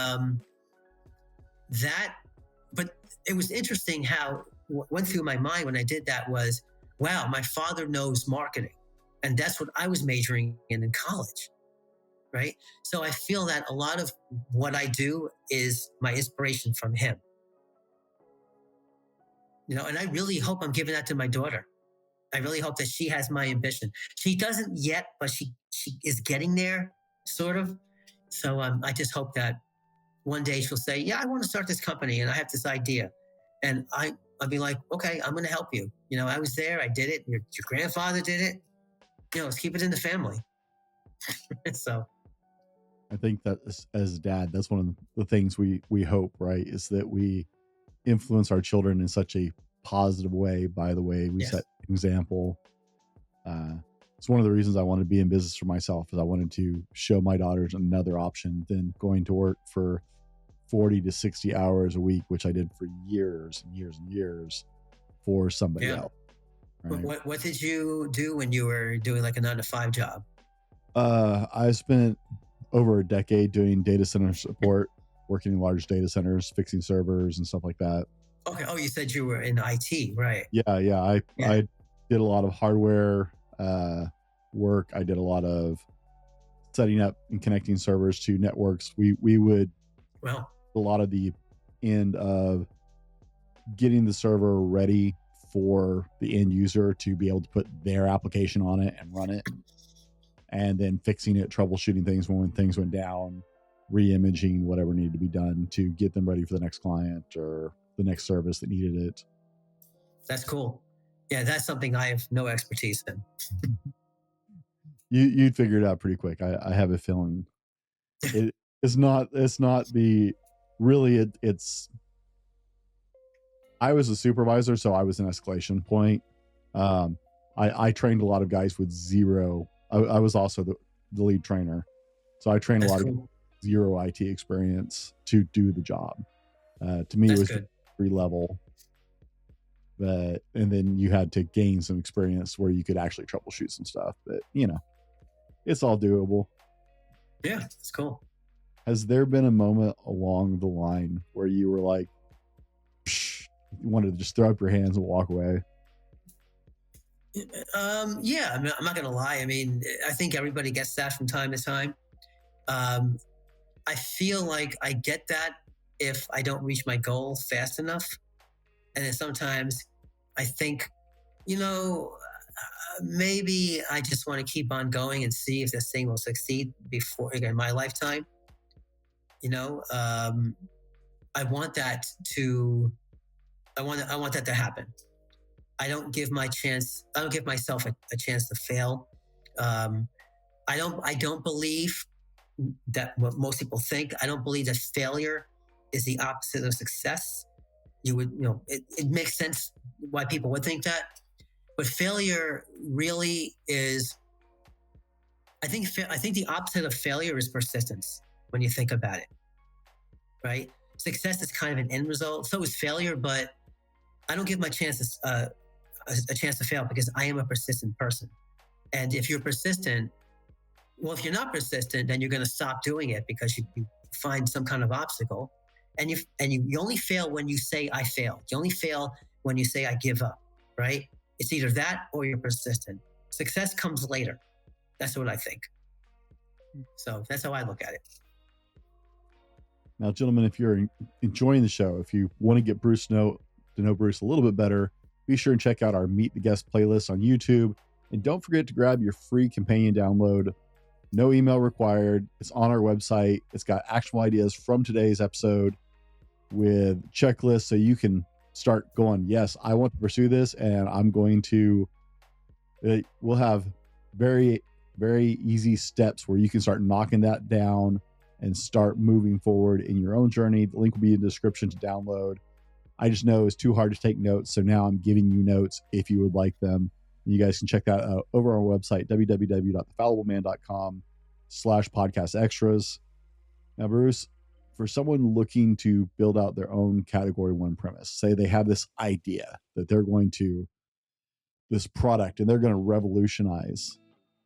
but it was interesting how what went through my mind when I did that was, wow, my father knows marketing. And that's what I was majoring in college, right? So I feel that a lot of what I do is my inspiration from him. And I really hope I'm giving that to my daughter. I really hope that she has my ambition. She doesn't yet, but she is getting there, sort of. So I just hope that one day she'll say, yeah, I want to start this company and I have this idea. And I'll be like, okay, I'm going to help you. I was there, I did it. Your grandfather did it. Let's keep it in the family. So I think that as dad, that's one of the things we hope, right, is that we influence our children in such a positive way by the way we set an example. It's one of the reasons I wanted to be in business for myself, is I wanted to show my daughters another option than going to work for 40 to 60 hours a week, which I did for years and years and years for somebody else. Right? What did you do when you were doing like a 9-to-5 job? I spent over a decade doing data center support, working in large data centers, fixing servers and stuff like that. Okay. Oh, you said you were in IT, right? Yeah. I did a lot of hardware work. I did a lot of setting up and connecting servers to networks. We would a lot of the end of getting the server ready for the end user to be able to put their application on it and run it, and then fixing it, troubleshooting things when things went down, re-imaging whatever needed to be done to get them ready for the next client or the next service that needed it. That's cool. Yeah, that's something I have no expertise in. You'd figure it out pretty quick. I have a feeling. It's not the really it's I was a supervisor, so I was an escalation point. I trained a lot of guys with zero. I was also the lead trainer, so I trained a lot of zero IT experience to do the job. To me, it was free level, and then you had to gain some experience where you could actually troubleshoot some stuff. But it's all doable. Yeah, it's cool. Has there been a moment along the line where you were like, you wanted to just throw up your hands and walk away? Yeah, I'm not going to lie. I mean, I think everybody gets that from time to time. I feel like I get that if I don't reach my goal fast enough. And then sometimes I think, maybe I just want to keep on going and see if this thing will succeed before my lifetime. I want that to happen. I don't give myself a chance to fail. I don't believe that what most people think. I don't believe that failure is the opposite of success. you would, it makes sense why people would think that. But failure really is, I think the opposite of failure is persistence when you think about it, right? Success is kind of an end result. So is failure, but I don't give my chances a chance to fail because I am a persistent person. And if you're persistent, well, if you're not persistent, then you're going to stop doing it because you find some kind of obstacle. And you only fail when you say I failed. You only fail when you say I give up, right? It's either that or you're persistent. Success comes later. That's what I think. So that's how I look at it. Now, gentlemen, if you're enjoying the show, if you want to get Bruce to know Bruce a little bit better, be sure and check out our Meet the Guest playlist on YouTube. And don't forget to grab your free companion download. No email required. It's on our website. It's got actionable ideas from today's episode with checklists so you can start going, yes, I want to pursue this, and I'm going to, we'll have very, very easy steps where you can start knocking that down and start moving forward in your own journey. The link will be in the description to download. I just know it's too hard to take notes, so now I'm giving you notes if you would like them. You guys can check that out over on our website, www.thefallibleman.com/podcast extras. Now, Bruce, for someone looking to build out their own category one premise, say they have this idea that they're going to, this product, and they're going to revolutionize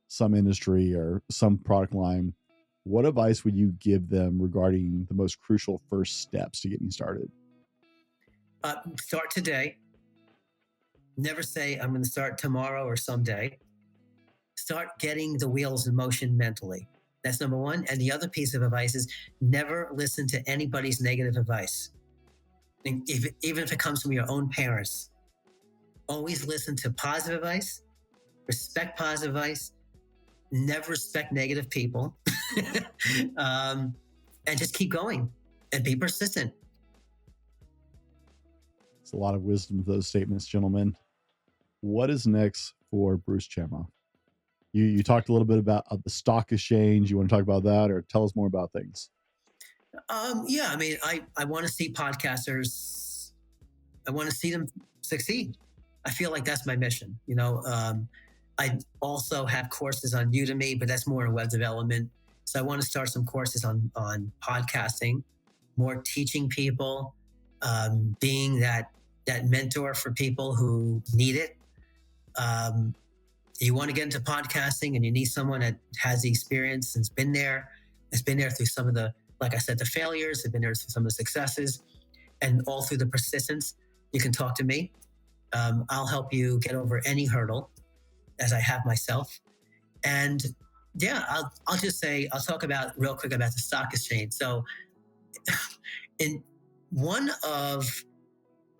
some industry or some product line, what advice would you give them regarding the most crucial first steps to getting started? Start today. Never say I'm going to start tomorrow or someday. Start getting the wheels in motion mentally. That's number one. And the other piece of advice is never listen to anybody's negative advice. And even if it comes from your own parents, always listen to positive advice, respect positive advice, never respect negative people, and just keep going and be persistent. It's a lot of wisdom to those statements, gentlemen. What is next for Bruce Chamoff? You talked a little bit about the stock exchange. You want to talk about that, or tell us more about things? Yeah, I mean, I want to see podcasters. I want to see them succeed. I feel like that's my mission. I also have courses on Udemy, but that's more in web development. So I want to start some courses on podcasting, more teaching people, being that mentor for people who need it. You want to get into podcasting and you need someone that has the experience and has been there through some of the, like I said, the failures, have been there through some of the successes, and all through the persistence. You can talk to me. I'll help you get over any hurdle, as I have myself. And yeah, I'll just say, I'll talk about real quick about the stock exchange. So in one of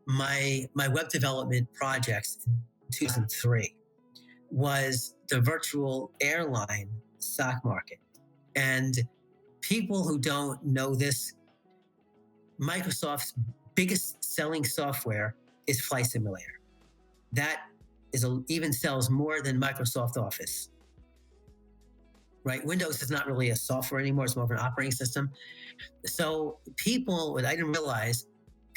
my web development projects in 2003 was the virtual airline stock market. And people who don't know this, Microsoft's biggest selling software is Flight Simulator. That even sells more than Microsoft Office, right? Windows is not really a software anymore. It's more of an operating system. So what I didn't realize,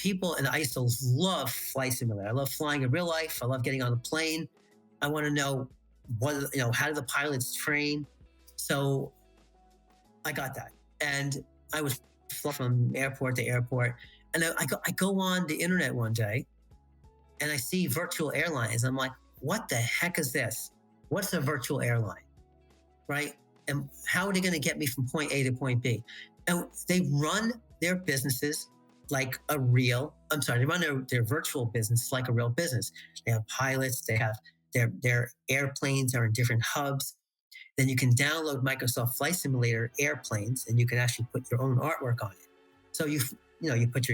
and I used to love Flight Simulator. I love flying in real life. I love getting on a plane. I want to know how do the pilots train? So I got that. And I was flying from airport to airport. And I go on the internet one day and I see virtual airlines. I'm like, what the heck is this? What's a virtual airline, right? And how are they going to get me from point A to point B? And they run their businesses like they run their virtual business like a real business. They have pilots, they have their airplanes are in different hubs. Then you can download Microsoft Flight Simulator airplanes and you can actually put your own artwork on it. So you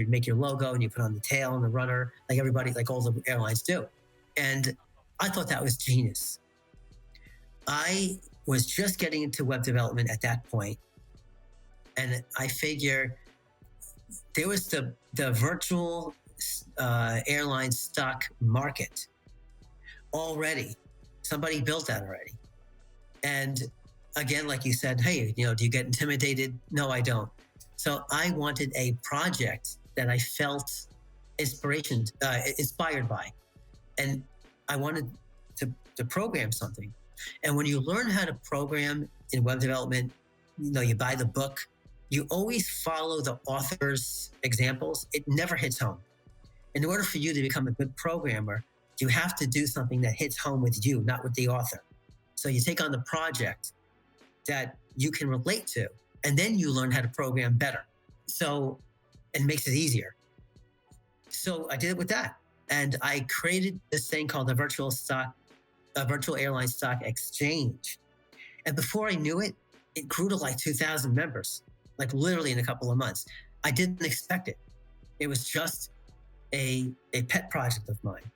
make your logo and you put on the tail and the runner, like all the airlines do. And I thought that was genius. I was just getting into web development at that point, and I figured there was the virtual airline stock market already. Somebody built that already. And again, like you said, hey, do you get intimidated? No, I don't. So I wanted a project that I felt inspired by. And I wanted to program something. And when you learn how to program in web development, you buy the book, you always follow the author's examples. It never hits home. In order for you to become a good programmer, you have to do something that hits home with you, not with the author. So you take on the project that you can relate to, and then you learn how to program better. So it makes it easier. So I did it with that. And I created this thing called the virtual airline stock exchange. And before I knew it, it grew to like 2,000 members, like literally in a couple of months. I didn't expect it. It was just a pet project of mine.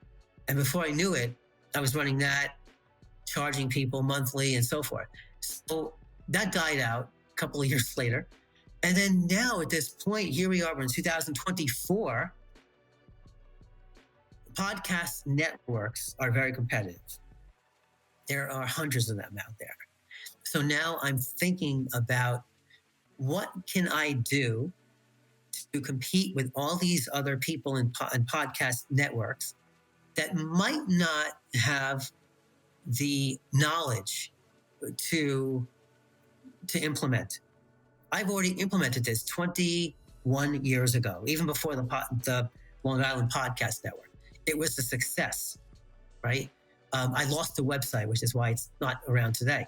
And before I knew it, I was running that, charging people monthly and so forth. So that died out a couple of years later. And then now at this point, here we are in 2024, podcast networks are very competitive. There are hundreds of them out there. So now I'm thinking about what can I do to compete with all these other people in podcast networks that might not have the knowledge to implement. I've already implemented this 21 years ago, even before the Long Island Podcast Network. It was a success, right? I lost the website, which is why it's not around today.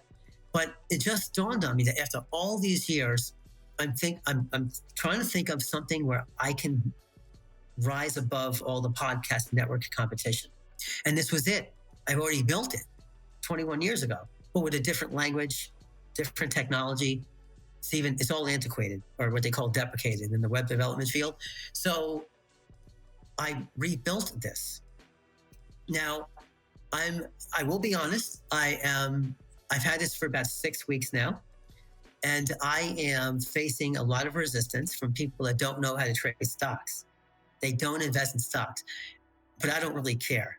But it just dawned on me that after all these years, I'm trying to think of something where I can rise above all the podcast network competition. And this was it. I've already built it 21 years ago, but with a different language, different technology. It's all antiquated, or what they call deprecated in the web development field. So I rebuilt this. Now, I will be honest, I've had this for about 6 weeks now, and I am facing a lot of resistance from people that don't know how to trade stocks. They don't invest in stocks, but I don't really care.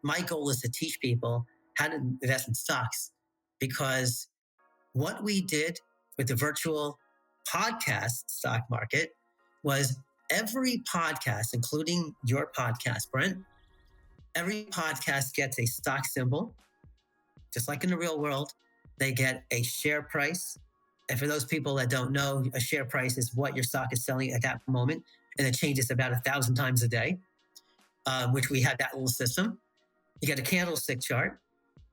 My goal is to teach people how to invest in stocks, because what we did with the virtual podcast stock market was every podcast, including your podcast, Brent, every podcast gets a stock symbol, just like in the real world. They get a share price. And for those people that don't know, a share price is what your stock is selling at that moment. And it changes about 1,000 times a day, which we had that little system. You get a candlestick chart.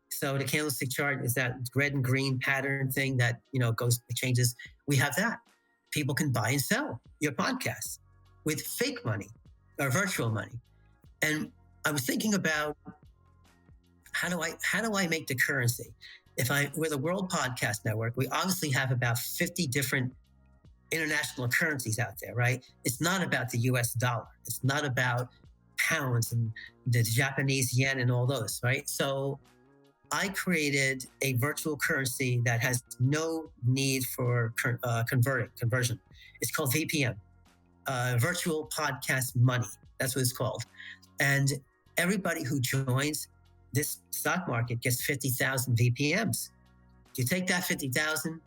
So the candlestick chart is that red and green pattern thing that, it changes. We have that. People can buy and sell your podcast with fake money or virtual money. And I was thinking about how do I make the currency? We're the World Podcast Network, we obviously have about 50 different international currencies out there, right? It's not about the US dollar. It's not about pounds and the Japanese yen and all those, right? So I created a virtual currency that has no need for conversion. It's called VPM, Virtual Podcast Money. That's what it's called. And everybody who joins this stock market gets 50,000 VPMs. You take that 50,000,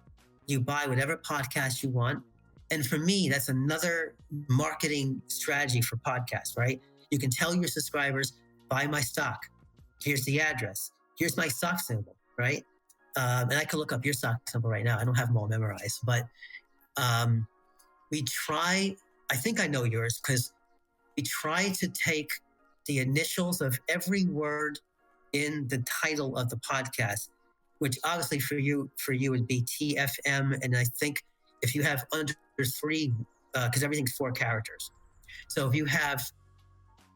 you buy whatever podcast you want. And for me, that's another marketing strategy for podcasts, right? You can tell your subscribers, buy my stock. Here's the address. Here's my stock symbol, right? And I can look up your stock symbol right now. I don't have them all memorized, but I think I know yours, because we try to take the initials of every word in the title of the podcast, which obviously for you would be TFM. And I think if you have under 3, because everything's 4 characters. So if you have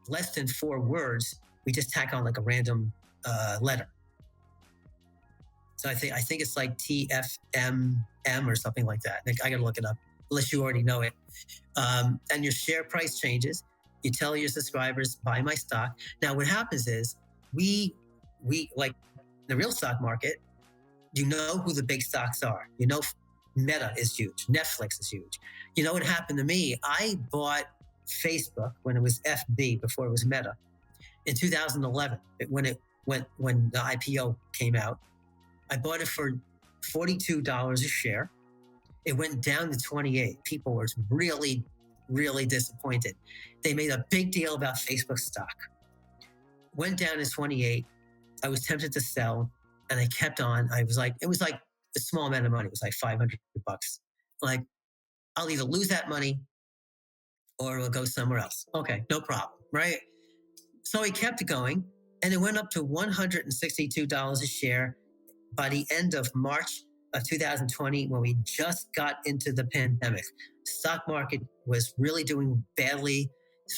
less than 4 words, we just tack on like a random letter. So I think it's like TFMM or something like that. I got to look it up, unless you already know it. And your share price changes. You tell your subscribers, buy my stock. Now, what happens is we like the real stock market, you know who the big stocks are. You know, Meta is huge. Netflix is huge. You know what happened to me? I bought Facebook when it was FB, before it was Meta, in 2011, when the IPO came out. I bought it for $42 a share. It went down to 28. People were really really disappointed. They made a big deal about Facebook stock. Went down to 28. I was tempted to sell, and I kept on. It was like a small amount of money. It was like $500. Like, I'll either lose that money or it'll go somewhere else. Okay, no problem, right? So I kept it going, and it went up to $162 a share by the end of March of 2020, when we just got into the pandemic. Stock market was really doing badly.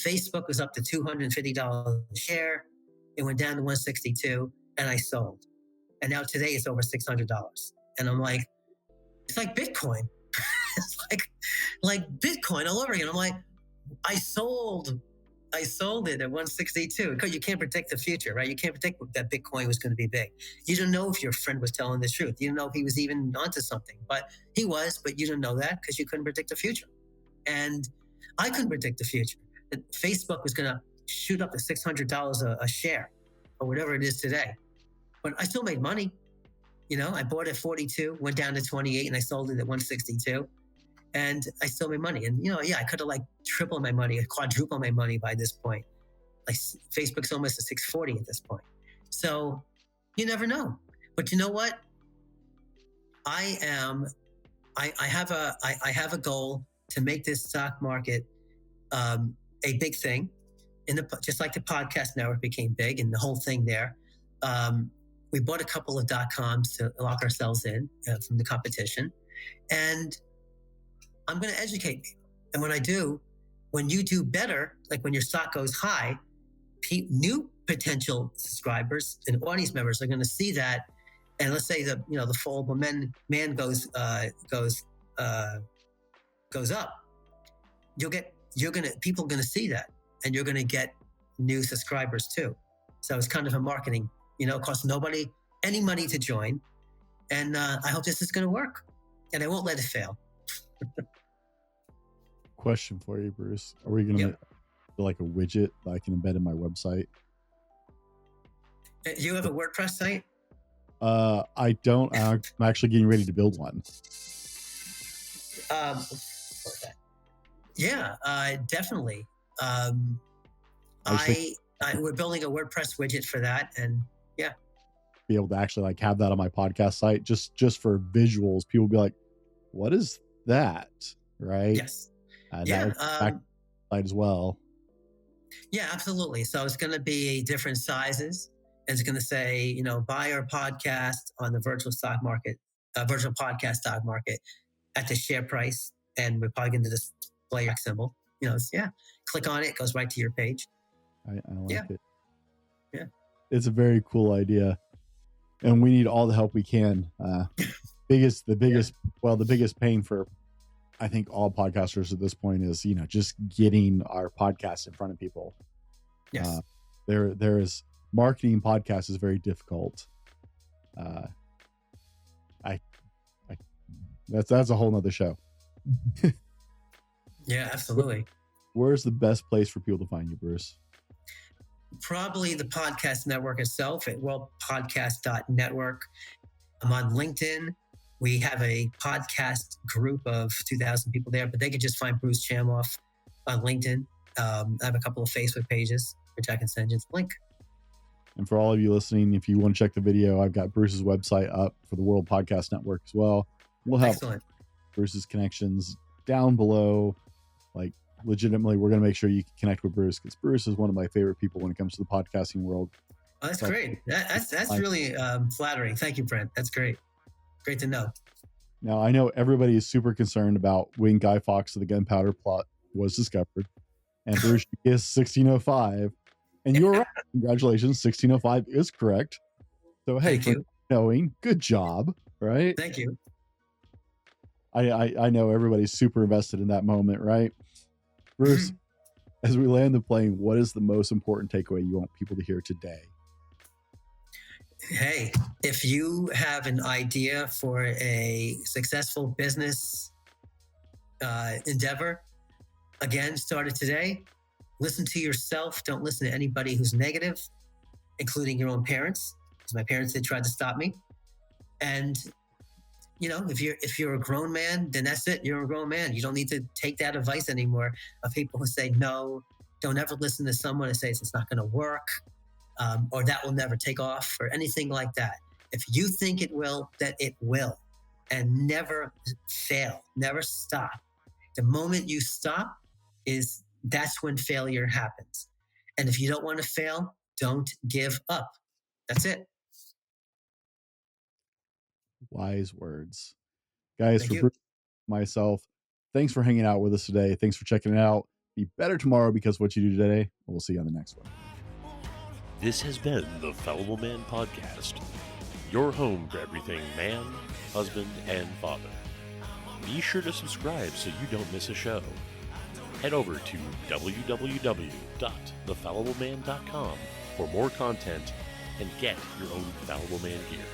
Facebook was up to $250 a share. It went down to 162, and I sold. And now today it's over $600. And I'm like, it's like Bitcoin. It's like Bitcoin all over again. I'm like, I sold it at 162, because you can't predict the future, right? You can't predict that Bitcoin was going to be big. You don't know if your friend was telling the truth. You don't know if he was even onto something, but he was, but you didn't know that because you couldn't predict the future. And I couldn't predict the future. That Facebook was going to shoot up to $600 a share or whatever it is today. But I still made money. I bought at 42, went down to 28, and I sold it at 162. And I still made money. And, I could have tripled my money, quadrupled my money by this point. Like, Facebook's almost at 640 at this point. So you never know. But you know what? I have a goal to make this stock market a big thing. Just like the podcast network became big and the whole thing there. We bought a couple of .coms to lock ourselves in from the competition. And I'm going to educate people. And when I do, when you do better, like when your stock goes high, new potential subscribers and audience members are going to see that. And let's say the foldable man goes up. People are going to see that, and you're going to get new subscribers too. So it's kind of a marketing, it costs nobody any money to join. And I hope this is going to work, and I won't let it fail. Question for you, Bruce. Are we going to make like a widget that I can embed in my website? You have a WordPress site? I don't. I'm actually getting ready to build one. Definitely. We're building a WordPress widget for that, and be able to actually have that on my podcast site, just for visuals. People be like, "What is that?" Right? Yes. That site as well. Yeah, absolutely. So it's going to be different sizes. It's going to say, buy our podcast on the virtual podcast stock market at the share price. And we're probably going to display your symbol. Click on it. It goes right to your page. I like it. Yeah. It's a very cool idea. And we need all the help we can. The biggest pain for, I think, all podcasters at this point is, just getting our podcast in front of people. Yes. There is marketing podcasts is very difficult. That's a whole nother show. Yeah, absolutely. Where's the best place for people to find you, Bruce? Probably the podcast network itself at worldpodcast.network. I'm on LinkedIn. We have a podcast group of 2,000 people there, but they can just find Bruce Chamoff on LinkedIn. I have a couple of Facebook pages, which I can send you the link. And for all of you listening, if you want to check the video, I've got Bruce's website up for the World Podcast Network as well. We'll have Bruce's connections down below. Legitimately, we're going to make sure you can connect with Bruce, because Bruce is one of my favorite people when it comes to the podcasting world. Oh, that's great. That's really flattering. Thank you, Brent. That's great. Great to know. Now, I know everybody is super concerned about when Guy Fawkes of the Gunpowder Plot was discovered, and Bruce is 1605. And you're right. Congratulations. 1605 is correct. So, hey, Thank you. Knowing, good job. Right? Thank you. I know everybody's super invested in that moment, right? Bruce, as we land the plane, what is the most important takeaway you want people to hear today? Hey, if you have an idea for a successful business endeavor, again, start it today. Listen to yourself. Don't listen to anybody who's negative, including your own parents, because my parents did try to stop me. And if you're a grown man, then that's it. You're a grown man. You don't need to take that advice anymore of people who say no. Don't ever listen to someone who says it's not going to work, or that will never take off, or anything like that. If you think it will, that it will, and never fail, never stop. The moment you stop that's when failure happens. And if you don't want to fail, don't give up. That's it. Wise words. Guys, Thank for you. Bruce, myself, thanks for hanging out with us today. Thanks for checking it out. Be better tomorrow because of what you do today. And we'll see you on the next one. This has been the Fallible Man Podcast, your home for everything man, husband, and father. Be sure to subscribe so you don't miss a show. Head over to www.thefallibleman.com for more content and get your own Fallible Man gear.